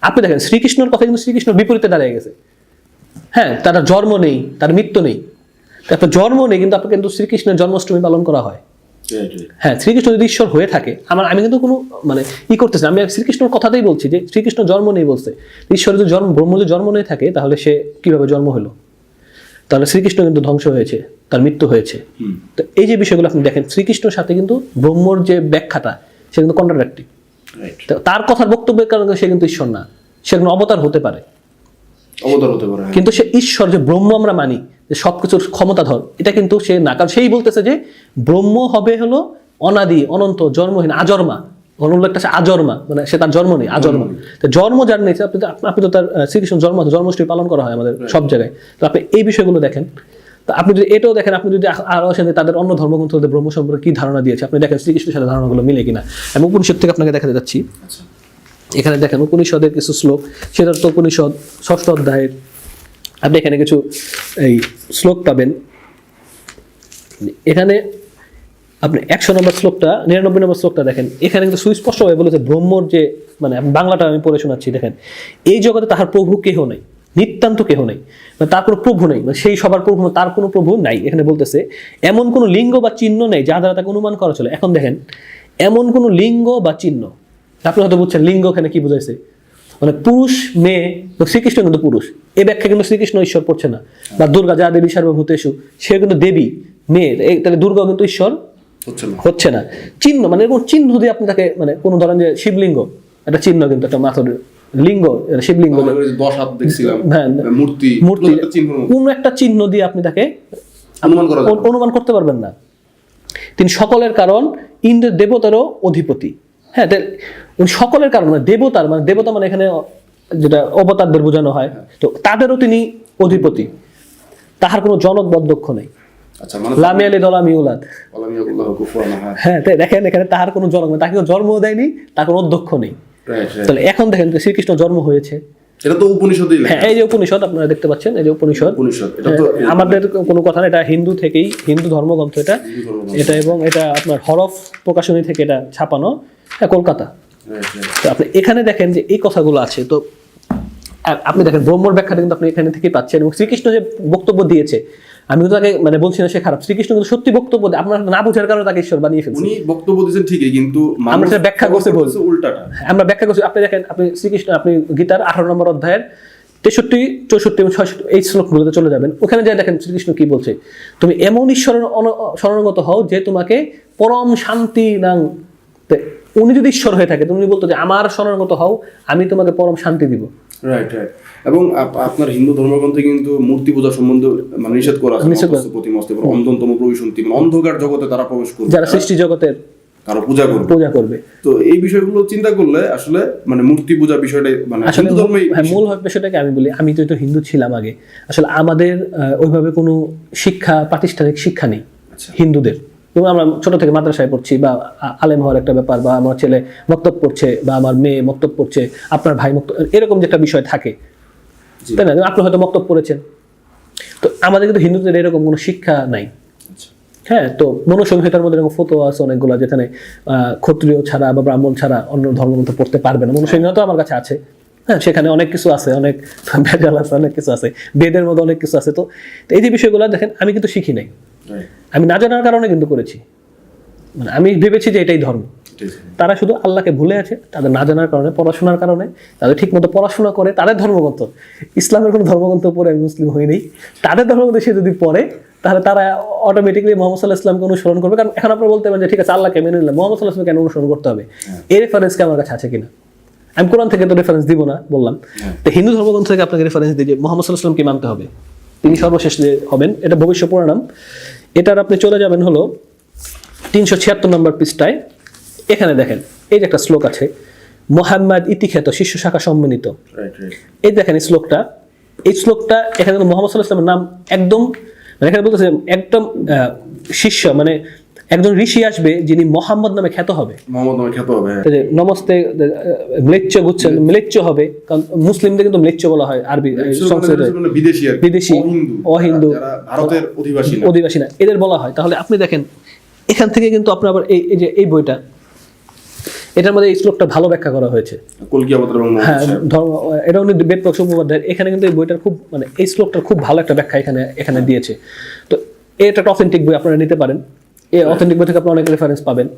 আপনি দেখেন শ্রীকৃষ্ণের কথা কিন্তু শ্রীকৃষ্ণ বিপরীতে দাঁড়িয়ে গেছে। হ্যাঁ, তার জন্ম নেই, তার মৃত্যু নেই, তারপর জন্ম নেই, কিন্তু আপনার কিন্তু শ্রীকৃষ্ণের জন্মাষ্টমী পালন করা হয়। হ্যাঁ, শ্রীকৃষ্ণ যদি ঈশ্বর হয়ে থাকে, আমি কিন্তু কোনো মানে করতেছি, আমি শ্রীকৃষ্ণের কথাতেই বলছি যে শ্রীকৃষ্ণ জন্ম নেই বলছে। ঈশ্বরের যদি ব্রহ্ম যদি জন্ম নেই থাকে, তাহলে সে কিভাবে জন্ম হলো? তাহলে শ্রীকৃষ্ণ কিন্তু ধ্বংস হয়েছে, তার মৃত্যু হয়েছে। তো এই যে বিষয়গুলো আপনি দেখেন, শ্রীকৃষ্ণের সাথে কিন্তু ব্রহ্মর যে ব্যাখ্যাটা সে কিন্তু কন্ট্রাডিক্টরি। তার কথার বক্তব্যের কারণে সে কিন্তু ঈশ্বর না, সে কোনো অবতার হতে পারে, কিন্তু সে ঈশ্বর যে ব্রহ্ম আমরা মানি যে সবকিছুর ক্ষমতাধর, এটা কিন্তু সে না। কারণ সেই বলতেছে যে ব্রহ্ম হবে হলো অনাদি, অনন্ত, জন্মহীন, আজন্মা। উল্লেখটা আছে আজন্মা, মানে সে তার জন্ম নেই, আজন্মা। তো জন্ম যার নেই, আপনি তো তার শ্রীকৃষ্ণ জন্মাষ্টমী পালন করা হয় আমাদের সব জায়গায়। তো আপনি এই বিষয়গুলো দেখেন। তো আপনি যদি এটাও দেখেন, আপনি যদি আরো আসেন তাদের অন্য ধর্মগ্রন্থদের ব্রহ্ম সম্পর্কে কি ধারণা দিয়েছে, আপনি দেখেন শ্রীকৃষ্ণের সাথে ধারণাগুলো মিলে কিনা। আমি উপনিষদ থেকে আপনাকে দেখাতে যাচ্ছি। এখানে দেখেন উপনিষদের কিছু শ্লোক, সেটা তো উপনিষদ 6ষ্ঠ অধ্যায়ের, আপনি এখানে কিছু এই শ্লোক পাবেন। এখানে আপনি 100 নম্বর শ্লোকটা, 99 নম্বর শ্লোকটা দেখেন, এখানে কিন্তু সুস্পষ্টভাবে বলেছে ব্রহ্মর যে মানে বাংলাটা আমি পড়ে শোনাচ্ছি। দেখেন, এই জগতে তাহার প্রভু কেহ নেই, নিতান্ত কেহ নেই, মানে তার কোনো প্রভু নেই, মানে সেই সবার প্রভু, তার কোনো প্রভু নাই। এখানে বলতেছে এমন কোনো লিঙ্গ বা চিহ্ন নেই যা দ্বারা তাকে অনুমান করা চলে। এখন দেখেন, এমন কোনো লিঙ্গ বা চিহ্ন, আপনি হয়তো বুঝছেন লিঙ্গ এখানে কি বুঝাইছে, মানে পুরুষ মেয়ে। শ্রীকৃষ্ণ কিন্তু পুরুষ, এই ব্যাখ্যা কিন্তু শ্রীকৃষ্ণ ঈশ্বর পড়ছে না। বা দুর্গা যা দেবী সার্বভূতেষু, সে কিন্তু দেবী মেয়ে, তাহলে দুর্গা কিন্তু ঈশ্বর হচ্ছে না। চিহ্ন মানে এরকম চিহ্ন দিয়ে আপনি তাকে মানে কোনো ধরেন যে শিবলিঙ্গ একটা চিহ্ন, কিন্তু একটা মাথার লিঙ্গ, শিবলিঙ্গ, মূর্তি, কোন একটা চিহ্ন দিয়ে আপনি তাকে অনুমান করতে পারবেন না। তিনি সকলের কারণ, ইন্দ্রের দেবতারও অধিপতি, হ্যাঁ, উনি সকলের কারণ মানে দেবতার, মানে দেবতা মানে এখানে যেটা অবতারদের বোঝানো হয়, তো তাদেরও তিনি অধিপতি, তাহার কোনো জনক বদক্ষ নেই। আচ্ছা, মানে লামি আলি দলামি উলাদ। আল্লাহু ইয়াকুল্লাহু কুফুয়ান আহাদ। হ্যাঁ, তাই দেখেন এখানে তাহার কোনো জনক নেই, তাকে কেউ জন্ম দেয়নি, তার কোনো অধ্যক্ষ নেই। রাইট। তাহলে এখন দেখেন যে শ্রীকৃষ্ণ জন্ম হয়েছে, এটা তো উপনিষদেই লেখা। হ্যাঁ, এই যে উপনিষদ আপনারা দেখতে পাচ্ছেন, এই যে উপনিষদ, উপনিষদ, এটা তো আমাদের কোনো কথা না, এটা হিন্দু থেকেই, হিন্দু ধর্মগ্রন্থ এটা, এটা এবং এটা আপনার হরফ প্রকাশনী থেকে এটা ছাপানো, হ্যাঁ, কলকাতা। তো আপনি এখানে দেখেন যে এই কথাগুলো আছে, তো আপনি দেখেন ব্রহ্মর ব্যাখ্যাটা কিন্তু আপনি এখানে থেকেই পাচ্ছেন, এবং শ্রীকৃষ্ণ যে বক্তব্য দিয়েছে, আমি কিন্তু তাকে মানে বলছি না সে খারাপ, শ্রীকৃষ্ণ কিন্তু সত্যি বক্তব্য দেয়, আপনার না বোঝার কারণে তাকে ঈশ্বর বানিয়ে ফেলছে। উনি বক্তব্য দিয়েছেন ঠিকই, কিন্তু আমরা সেটা ব্যাখ্যা করতে বলছি উল্টাটা। আমরা ব্যাখ্যা করছি। আপনি দেখেন, আপনি শ্রীকৃষ্ণ, আপনি গীতার 18 নম্বর অধ্যায়ের 63, 64 এবং 66 এই শ্লোকগুলোতে চলে যাবেন, ওখানে যা দেখেন শ্রীকৃষ্ণ কি বলছে, তুমি এমন ঈশ্বরের শরণাগত হও যে তোমাকে পরম শান্তি দান। উনি যদি ঈশ্বর হয়ে থাকে, তুমি বলতো যে আমার শরণাগত হও, আমি তোমাকে পরম শান্তি দিব। Right right. এবং আপনার হিন্দু ধর্মগ্রন্থে কিন্তু মূর্তি পূজা সম্বন্ধে মানে নিষেধ করা আছে, প্রতিমস্তে অন্ধন্তম প্রবিশন্তি, মানে অন্ধকার জগতে তারা প্রবেশ করবে, যারা সৃষ্টি জগতের কারো পূজা করবে। তো এই বিষয়গুলো চিন্তা করলে আসলে মানে মূর্তি পূজা বিষয়টা মানে হিন্দু ধর্মে মূল বিষয়টাকে আমি বলি, আমি তো হিন্দু ছিলাম আগে, আসলে আমাদের ওইভাবে কোনো শিক্ষা, প্রাতিষ্ঠানিক শিক্ষা নেই হিন্দুদের। যেমন আমরা ছোট থেকে মাদ্রাসায় পড়ছি, বা আলেম হওয়ার একটা ব্যাপার, বা আমার ছেলে মক্তব পড়ছে, বা আমার মেয়ে মক্তব পড়ছে, আপনার ভাই মক্তব, এরকম যে একটা বিষয় থাকে, তাই না? আপনি হয়তো মক্তব পড়েছেন, তো আমাদের কিন্তু হিন্দুদের এরকম কোনো শিক্ষা নাই। হ্যাঁ, তো মনুসংহিতার মধ্যে এরকম ফতোয়া আছে অনেকগুলো, যেখানে ক্ষত্রিয় ছাড়া বা ব্রাহ্মণ ছাড়া অন্য ধর্মগ্রন্থ পড়তে পারবে না। মনুসংহিতা তো আমার কাছে আছে, হ্যাঁ, সেখানে অনেক কিছু আছে, অনেক ভেজাল আছে, অনেক কিছু আছে, বেদের মধ্যে অনেক কিছু আছে। তো এই যে বিষয়গুলো দেখেন, আমি কিন্তু শিখি নাই, আমি না জানার কারণে কিন্তু করেছি, মানে আমি ভেবেছি যে এটাই ধর্ম। তারা শুধু আল্লাহকে ভুলে আছে, তাদের না জানার কারণে, পড়াশোনার কারণে, তাদের ঠিক মতো পড়াশোনা করে তাদের ধর্মগ্রন্থ, ইসলামের কোনো ধর্মগ্রন্থ পড়ে আমি মুসলিম হই নাই, তাদের ধর্মগ্রন্থ সে যদি পড়ে, তাহলে তারা অটোমেটিকলি মোহাম্মদ সাল্লাহ ইসলামকে অনুসরণ করবে। কারণ এখন আপনারা বলতে পারেন যে ঠিক আছে, আল্লাহকে মেনে নিলাম, মোহাম্মদ সাল্লাহ ইসলামকে কেন অনুসরণ করতে হবে? এই রেফারেন্সকে আমার কাছে আছে কিনা? আমি কোরআন থেকে তো রেফারেন্স দিব না বললাম, তো হিন্দু ধর্মগ্রন্থ থেকে আপনাকে রেফারেন্স দিই যে মোহাম্মদ সাল্লাহ ইসলামকে মানতে হবে, তিনি সর্বশেষ যে হবেন, এটা ভবিষ্য পুরাণাম। এটার আপনি চলে যাবেন হলো 376 নম্বর পৃষ্ঠায়, এখানে দেখেন এই যে একটা শ্লোক আছে, মোহাম্মদ ইতিখ্যাত শিষ্য শাখা সম্মানিত। এই দেখেন এই শ্লোকটা, এখানে মোহাম্মদ সাল্লাল্লাহু আলাইহি ওয়াসাল্লামের নাম একদম, মানে এখানে বলতেছে একদম শিষ্য, মানে একজন ঋষি আসবে যিনি মোহাম্মদ নামে খ্যাত হবে, নমস্তে ম্লেচ্ছ গুচ্ছেন, ম্লেচ্ছ হবে, কারণ মুসলিমদের কিন্তু ম্লেচ্ছ বলা হয় আরবি সংস্কৃতে, বিদেশি, অহিন্দু, ভারতের অধিবাসী না, এদের বলা হয়। তাহলে আপনি দেখেন এখান থেকে কিন্তু আপনার আবার এই যে এই বইটা, এটার মধ্যে এই শ্লোকটা ভালো ব্যাখ্যা করা হয়েছে, হ্যাঁ, এটা উনি বেদপ্রকাশ মুখোপাধ্যায়ের, এখানে কিন্তু এই বইটার খুব, মানে এই শ্লোকটার খুব ভালো একটা ব্যাখ্যা এখানে দিয়েছে। তো এটা একটা অথেন্টিক বই, আপনারা নিতে পারেন, এই অথেন্টিক বই থেকে আপনারা অনেক রেফারেন্স পাবেন।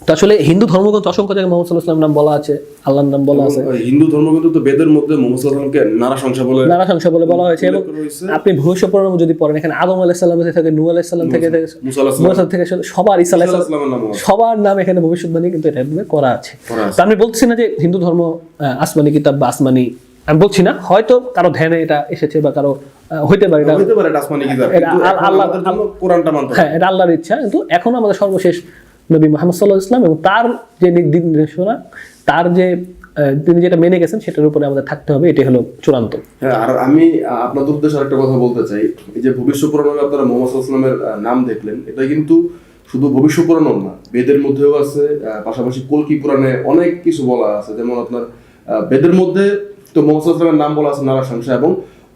তো আসলে হিন্দু ধর্মগ্রন্থ অসংখ্য জায়গায় মোহাম্মদ সাল্লাল্লাহু আলাইহি ওয়াসাল্লাম নাম বলা আছে, আল্লাহর নাম বলা আছে। হিন্দু ধর্মগ্রন্থ তো বেদের মধ্যে মোহাম্মদ সাল্লাল্লাহু আলাইহি ওয়াসাল্লামকে নারাশংসা বলে বলা হয়েছে। এবং আপনি ভবিষ্য পুরাণ যদি পড়েন, এখানে আদম আলাইহিস সালাম থেকে, নূহ আলাইহিস সালাম থেকে, মুসা থেকে, সবার, ঈসা আলাইহিস সালাম, সবার নাম এখানে ভবিষ্যৎবাণী কিন্তু এটা করা আছে। তো আমি বলছি না যে হিন্দু ধর্ম আসমানি কিতাব বা আসমানি, আমি বলছি না, হয়তো কারো ধ্যানে এটা এসেছে বা কারো হইতে পারে, এটা আল্লাহর ইচ্ছা, কিন্তু এখন আমাদের সর্বশেষ নবী মুহাম্মদ সাল্লাল্লাহু আলাইহি ওয়াসাল্লাম এবং তার যে নির্দেশনা, তার যে তিনি যেটা মেনে গেছেন সেটার উপরে আমাদের থাকতে হবে, এটাই হলো চূড়ান্ত। হ্যাঁ, আর আমি আপনাদের উদ্দেশ্যে আরেকটা কথা বলতে চাই, এই যে ভবিষ্য পুরাণে আপনারা মুহাম্মদ সাল্লাল্লাহু আলাইহি ওয়াসাল্লামের নাম দেখলেন, এটা কিন্তু শুধু ভবিষ্য পুরাণ না, বেদের মধ্যেও আছে, পাশাপাশি কল্কি পুরাণে অনেক কিছু বলা আছে। যেমন আপনার বেদের মধ্যে তো মুহাম্মদ সাল্লাল্লাহু আলাইহি ওয়াসাল্লামের নাম বলা আছে নারাশংসা, এবং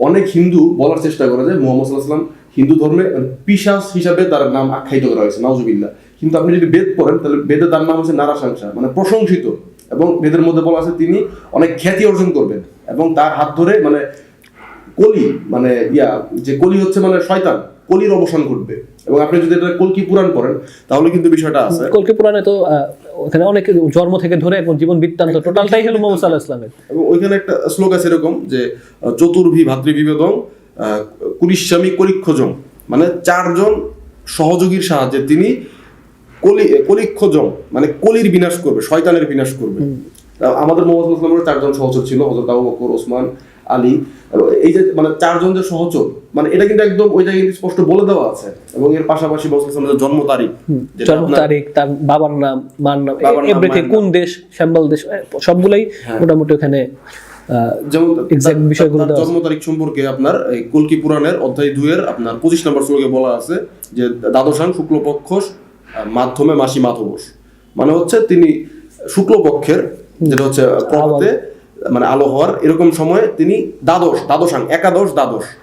অনেক হিন্দু বলার চেষ্টা করে যে মুহাম্মদ সাল্লাল্লাহু আলাইহি ওয়াসাল্লাম হিন্দু ধর্মে পিশাচ হিসাবে তার নাম আখ্যায়িত করা হয়েছে, নাউজুবিল্লাহ। কিন্তু আপনি যদি বেদ পড়েন, তাহলে বেদে তার নাম হচ্ছে নারাশংসা, মানে প্রশংসিত, এবং বেদের মধ্যে বলা আছে তিনি অনেক খ্যাতি অর্জন করবেন, এবং তার হাত ধরে মানে কলি, মানে যে কলি হচ্ছে মানে শয়তান, কলির অবসান ঘটবে। এবং আপনি যদি এটা কল্কি পুরাণ পড়েন, তাহলে কিন্তু বিষয়টা আছে। কল্কি পুরাণে তো ওখানে অনেক জন্ম থেকে ধরে একদম জীবন বৃত্তান্ত টোটালটাই হলো মুহাম্মদ সাল্লাল্লাহু আলাইহি ওয়াসাল্লামের। এবং ওইখানে একটা শ্লোক আছে এরকম যে চতুর্ভি ভাতৃবিভেদং কুলিস্বামী কলিক্ষজং, মানে 4 জন সহযোগীর সাহায্যে তিনি কলিক্ষজং মানে কলির বিনাশ করবে, শয়তানের বিনাশ করবে। আমাদের মোহাম্মদ সাল্লাল্লাহু আলাইহি ওয়াসাল্লামের 4জন সহচর ছিল, হযরত আবু বকর, ওসমান, আলী। এই যে মানে 4জন যে সহচর, মানে এটা কিন্তু একদম ওই জায়গায় কিন্তু স্পষ্ট বলে দেওয়া আছে। এবং এর পাশাপাশি মোহাম্মদ জন্ম তারিখ, জন্ম তারিখ, তার বাবার নাম, মার নাম, বাবার নাম, এভরিথিং, মায়ের কোন দেশ, শ্যাম্বল দেশ, সবগুলাই মোটামুটি ওখানে যেমন এক্সাক্ট বিষয়গুলো দেওয়া আছে। জন্ম তারিখ সম্পর্কে আপনার এই কল্কি পুরাণের অধ্যায় 2 এর আপনার 25 নম্বর শ্লোকে বলা আছে যে দ্বাদশাং শুক্লপক্ষ মাধ্যমে মাসি মাধবস, মানে হচ্ছে তিনি শুক্লপক্ষের, যেটা হচ্ছে প্রভাতে মানে আলো হওয়ার এরকম সময়ে তিনি দ্বাদশাং, একাদশ,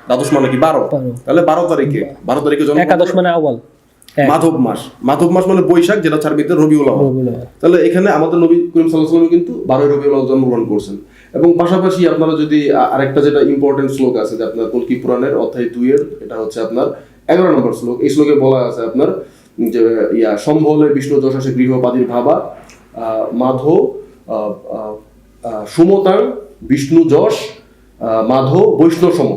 দ্বাদশ মানে কি 12, তাহলে 12 তারিখে জন্ম। একাদশ মানে আউয়াল, মাধব মাস মানে বৈশাখ, যেটা আরবিতে রবিউল আউয়াল। তাহলে এখানে আমাদের নবী করিম সাল্লাল্লাহু আলাইহি ওয়াসাল্লাম কিন্তু 12 রবিউল আউয়াল জন্মগ্রহণ করছেন। এবং পাশাপাশি আপনারা যদি আরেকটা যেটা ইম্পর্টেন্ট শ্লোক আছে যে আপনার কল্কি পুরাণের অধ্যায় 2 এর, এটা হচ্ছে আপনার 11 নম্বর শ্লোক। এই শ্লোকে বলা আছে আপনার যে সম্ভলে বিষ্ণু যশাসে গৃহপাদির ভাবা মাধো সুমতাং বিষ্ণু যশ মাধো বৈষ্ণব সম।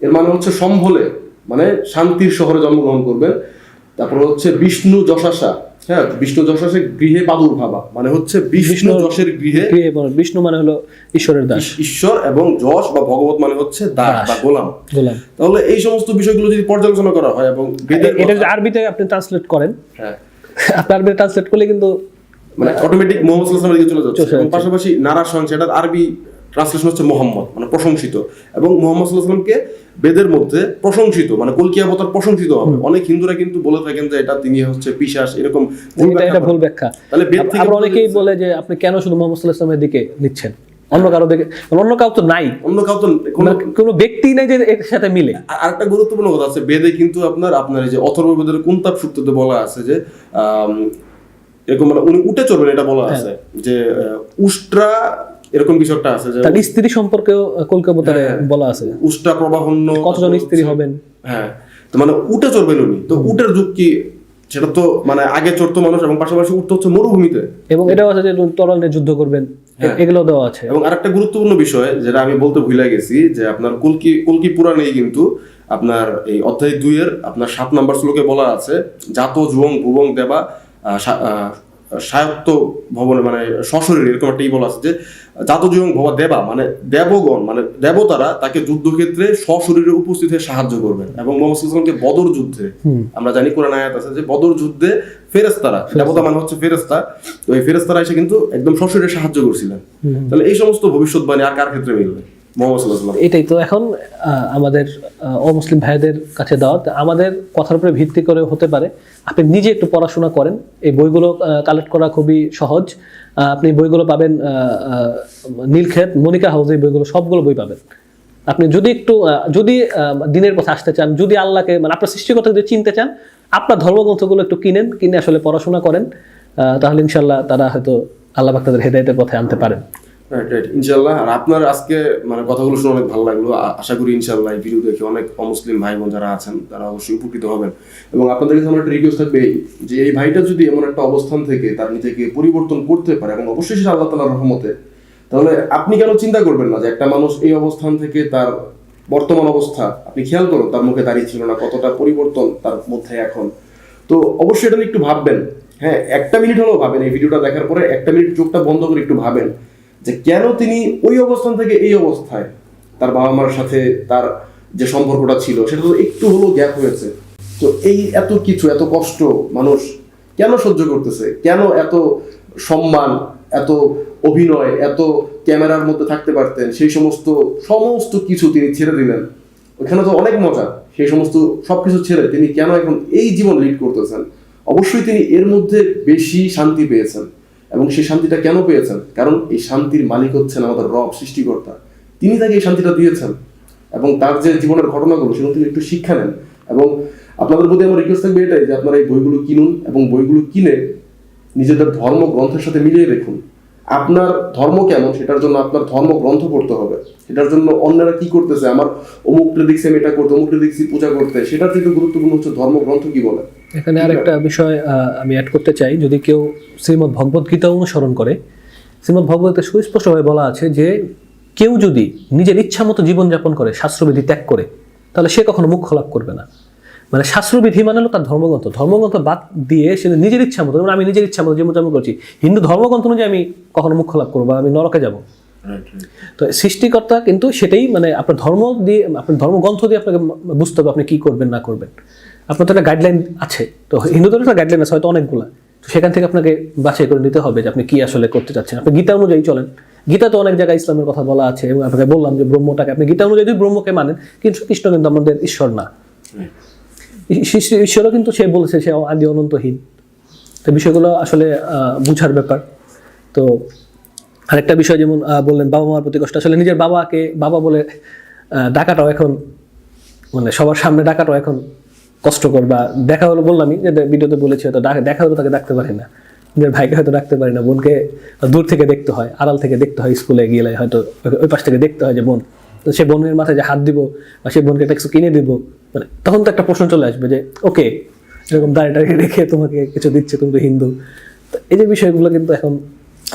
এর মানে হচ্ছে সম্ভলে মানে শান্তির শহরে জন্মগ্রহণ করবেন। তারপর হচ্ছে বিষ্ণু যশাসা, হ্যাঁ, বিষ্ণু যশাসে গৃহে পাদুর ভাবা, মানে হচ্ছে বিষ্ণু যশের গৃহে। বিষ্ণু মানে হলো ঈশ্বরের দাস, ঈশ্বর, এবং যশ বা ভগবত মানে হচ্ছে দাস বা গোলাম। তাহলে এই সমস্ত বিষয়গুলো যদি পর্যালোচনা করা হয় এবং এটা যদি আরবিতে আপনি ট্রান্সলেট করেন, হ্যাঁ, আপনি আরবিতে ট্রান্সলেট করলে কিন্তু মানে অটোমেটিক মোহাম্মদ সাল্লাল্লাহু আলাইহি ওয়াসাল্লামের দিকে চলে যাচ্ছে। এবং পাশাপাশি নারাসং, সেটার আরবি ট্রান্সলেশন হচ্ছে মোহাম্মদ, মানে প্রশংসিত। এবং মোহাম্মদ সাল্লাল্লাহু আলাইহি ওয়াসাল্লামকে বেদের মধ্যে প্রশংসিত, মানে কলকি অবতার প্রশংসিত হবে। অনেক হিন্দুরা কিন্তু বলে থাকেন যে এটা তিনি হচ্ছে পিশাচ, এরকম এটা ভুল ব্যাখ্যা। তাহলে বেদ থেকে আবার অনেকেই বলে যে আপনি কেন শুধু মোহাম্মদ সাল্লাল্লাহু আলাইহি ওয়াসাল্লামের দিকে নিচ্ছেন, অন্য কারো দিকে, অন্য কাউ তো নাই, অন্য কাউ তো কোনো ব্যক্তি নাই যে এর সাথে মিলে। আরেকটা গুরুত্বপূর্ণ কথা আছে, বেদে কিন্তু আপনার এই যে অথর্ববেদের কুন্তাব সূক্ততে বলা আছে যে এরকম মানে উনি উঠে চড়বেন, এটা বলা আছে যে উষ্ট্রা, এরকম কিছু একটা আছে যে তার স্ত্রী সম্পর্কেও কলকি অবতারে বলা আছে, উষ্ট্রা প্রবাহন্য, কতজন স্ত্রী হবেন। হ্যাঁ, তো মানে উঠে চড়বেন উনি। তো উটের যুগ কি, সেটা তো মানে আগে চড়তো মানুষ, এবং পাশাপাশি উঠতে হচ্ছে মরুভূমিতে, এবং এটাও আছে যে তরল নিয়ে যুদ্ধ করবেন, এগুলো দেওয়া আছে। এবং আরেকটা গুরুত্বপূর্ণ বিষয় যেটা আমি বলতে ভুলে গেছি, যে আপনার কল্কি পুরাণেই কিন্তু আপনার এই অধ্যায় 2 এর আপনার 7 নম্বর শ্লোকে বলা আছে জাত জুয়ং ভুবং দেবা সায়ত্ত ভবনে, মানে সশরীর, এরকম একটা বলা আছে যে জাত জুয়ং ভবা দেবা, মানে দেবগণ, মানে দেবতারা তাকে যুদ্ধক্ষেত্রে সশরীরে উপস্থিত হয়ে সাহায্য করবেন। এবং মোহাম্মদ সাল্লাল্লাহু আলাইহি ওয়াসাল্লামকে বদর যুদ্ধে, আমরা জানি কোরআন আয়াত আছে যে বদর যুদ্ধে ফেরেশতারা, দেবতা মানে হচ্ছে ফেরেশতা, তো এই ফেরেশতারা এসে কিন্তু একদম সশরীরে সাহায্য করছিলেন। তাহলে এই সমস্ত ভবিষ্যৎবাণী আর কার ক্ষেত্রে মিলবে? এটাই তো এখন আমাদের অমুসলিম ভাইদের কাছে দাওয়াত, আমাদের কথার উপরে ভিত্তি করে হতে পারে আপনি নিজে একটু পড়াশোনা করেন। এই বইগুলো কালেক্ট করা খুবই সহজ, আপনি বইগুলো পাবেন নীলক্ষেত, মনিকা হাউস, এই বইগুলো সবগুলো বই পাবেন। আপনি যদি একটু যদি দিনের পথে আসতে চান, যদি আল্লাহকে মানে আপনার সৃষ্টিকর্তা যদি চিনতে চান, আপনার ধর্মগ্রন্থগুলো একটু কিনে আসলে পড়াশোনা করেন, তাহলে ইনশাল্লাহ তারা হয়তো আল্লাহ পাক তাদের হেদায়েতের পথে আনতে পারেন। রাইট, ইনশাল্লাহ। আর আপনার আজকে মানে কথাগুলো শুনে অনেক ভালো লাগলো। আশা করি ইনশাল্লাহ এই ভিডিও দেখে অনেক অমুসলিম ভাই বোন যারা আছেন তারা অবশ্যই উপকৃত হবেন। এবং আপনাদের কাছে আমার একটা রিকোয়েস্ট থাকবে যে এই ভাইটা যদি এমন একটা অবস্থান থেকে তার নিজেকে পরিবর্তন করতে পারে, এবং অবশ্যই সেটা আল্লাহ তাআলার রহমতে, তাহলে আপনি কেন চিন্তা করবেন না যে একটা মানুষ এই অবস্থান থেকে তার বর্তমান অবস্থা, আপনি খেয়াল করুন তার মুখে দাড়ি ছিল না, কতটা পরিবর্তন তার মধ্যে এখন। তো অবশ্যই এটা নিয়ে একটু ভাববেন, হ্যাঁ, 1 মিনিট হলেও ভাবেন। এই ভিডিওটা দেখার পরে 1 মিনিট চোখটা বন্ধ করে একটু ভাবেন যে কেন তিনি ওই অবস্থান থেকে এই অবস্থায়, তার বাবা মার সাথে তার যে সম্পর্কটা ছিল সেটা তো একটু হলেও গ্যাপ হয়েছে। তো এই এত কিছু, এত কষ্ট মানুষ কেন সহ্য করতেছে? কেন এত সম্মান, এত অভিনয়, এত ক্যামেরার মধ্যে থাকতে পারতেন, সেই সমস্ত কিছু তিনি ছেড়ে দিলেন। ওখানে তো অনেক মজা, সেই সমস্ত সবকিছু ছেড়ে তিনি কেন এখন এই জীবন লিড করতেছেন? অবশ্যই তিনি এর মধ্যে বেশি শান্তি পেয়েছেন। এবং সেই শান্তিটা কেন পেয়েছেন? কারণ এই শান্তির মালিক হচ্ছেন আমাদের রব, সৃষ্টিকর্তা। তিনি তাকে এই শান্তিটা দিয়েছেন, এবং তার যে জীবনের ঘটনাগুলো সেগুলো তিনি একটু শিক্ষা নেন। এবং আপনাদের প্রতি আমার রিকোয়েস্ট থাকবে এটাই যে আপনারা এই বইগুলো কিনুন, এবং বইগুলো কিনে নিজেদের ধর্মগ্রন্থের সাথে মিলিয়ে দেখুন আপনার ধর্ম কেমন। সেটার জন্য আপনার ধর্মগ্রন্থ পড়তে হবে। সেটার জন্য অন্যরা কি করতেছে, আমার অমুকটা দেখছি আমি এটা করতে, অমুকটা দেখছি পূজা করতে, সেটার থেকে গুরুত্বপূর্ণ হচ্ছে ধর্মগ্রন্থ কি বলে। এখানে আরেকটা বিষয় আমি অ্যাড করতে চাই, যদি কেউ শ্রীমদ্ ভগবদ গীতা অনুসরণ করে, শ্রীমদ্ ভগবদ্গীতায় সুস্পষ্টভাবে বলা আছে যে কেউ যদি নিজের ইচ্ছা মতো জীবনযাপন করে, শাস্ত্রবিধি ত্যাগ করে, তাহলে সে কখনো মোক্ষ লাভ করবে না। মানে শাস্ত্রবিধি মানে হলো তার ধর্মগ্রন্থ, ধর্মগ্রন্থ বাদ দিয়ে সে নিজের ইচ্ছা মতো, যেমন আমি নিজের ইচ্ছা মতো যেমন যেমন করছি, হিন্দু ধর্মগ্রন্থ অনুযায়ী আমি কখনো মুখ্য লাভ করবো বা আমি নরকে যাব। তো সৃষ্টিকর্তা কিন্তু সেটাই মানে আপনার ধর্ম দিয়ে, আপনার ধর্মগ্রন্থ দিয়ে আপনাকে বুঝতে হবে আপনি কি করবেন না করবেন। আপনার তো একটা গাইডলাইন আছে, তো হিন্দুদের একটা গাইডলাইন আছে হয়তো অনেকগুলা, তো সেখান থেকে আপনাকে বাছাই করে নিতে হবে যে আপনি কি আসলে করতে চাচ্ছেন। আপনি গীতা অনুযায়ী চলেন, গীতা তো অনেক জায়গায় ইসলামের কথা বলা আছে, এবং আপনাকে বললাম যে ব্রহ্মটাকে আপনি গীতা অনুযায়ী ব্রহ্মকে মানেন, কিন্তু কৃষ্ণ কিন্তু আমাদের ঈশ্বর না, ঈশ্বরও কিন্তু সে বলেছে সে আদি অনন্তহীন। তো বিষয়গুলো আসলে বুঝার ব্যাপার। তো আরেকটা বিষয় যেমন বললেন বাবা মার প্রতি কষ্ট, আসলে নিজের বাবাকে বাবা বলে ডাকাটাও এখন মানে সবার সামনে ডাকাটাও এখন কষ্টকর, বা দেখা হলো বললামই যে ভিডিওতে বলেছি হয়তো দেখা হলো তাকে ডাকতে পারি না, নিজের ভাইকে হয়তো ডাকতে পারি না, বোনকে দূর থেকে দেখতে হয়, আড়াল থেকে দেখতে হয়, স্কুলে গেলে হয়তো ওই পাশ থেকে দেখতে হয় যে বোন, তো সে বোনের মাথায় যে হাত দিব বা সে বোনকে একটা কিছু কিনে দিব, মানে তখন তো একটা প্রশ্ন চলে আসবে যে ওকে এরকম দাঁড়িয়ে রেখে তোমাকে কিছু দিচ্ছে, তুমি তো হিন্দু। তো এই যে বিষয়গুলো কিন্তু এখন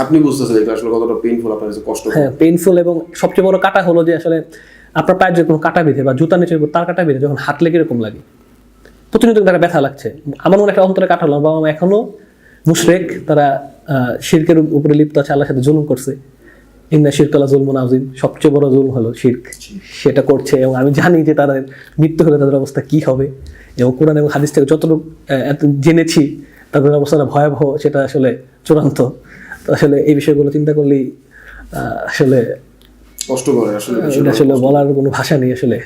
আপনি বুঝতেছেন এটা আসলে কতটা পেইনফুল, আপনার কাছে কষ্ট। হ্যাঁ পেইনফুল, এবং সবচেয়ে বড় কাটা হলো যে আসলে আপনার পায়ের যে কোনো কাটা বিধে বা জুতা নিচে তার কাটা বিধে যখন হাত লেগে এরকম লাগে, প্রতিনিয়ত একটা ব্যথা লাগছে। আমার মনে একটা অন্তরে কাটা হলো, বাবা মা এখনো মুশরিক, তারা শিরকের উপরে লিপ্ত আছে, আল্লাহর সাথে জুলুম করছে। ইন্না শিরকালা জুলমুন আযীম, সবচেয়ে বড় জুলম হলো শিরক, সেটা করছে। এবং আমি জানি যে তাদের মৃত্যু হলে তাদের অবস্থা কি হবে, এবং কোরআন এবং হাদিস থেকে যতটুকু জেনেছি তাদের অবস্থাটা ভয়াবহ, সেটা আসলে চূড়ান্ত। তো আসলে এই বিষয়গুলো চিন্তা করলেই আসলে কষ্ট করে আসলে আসলে বলার কোনো ভাষা নেই আসলে।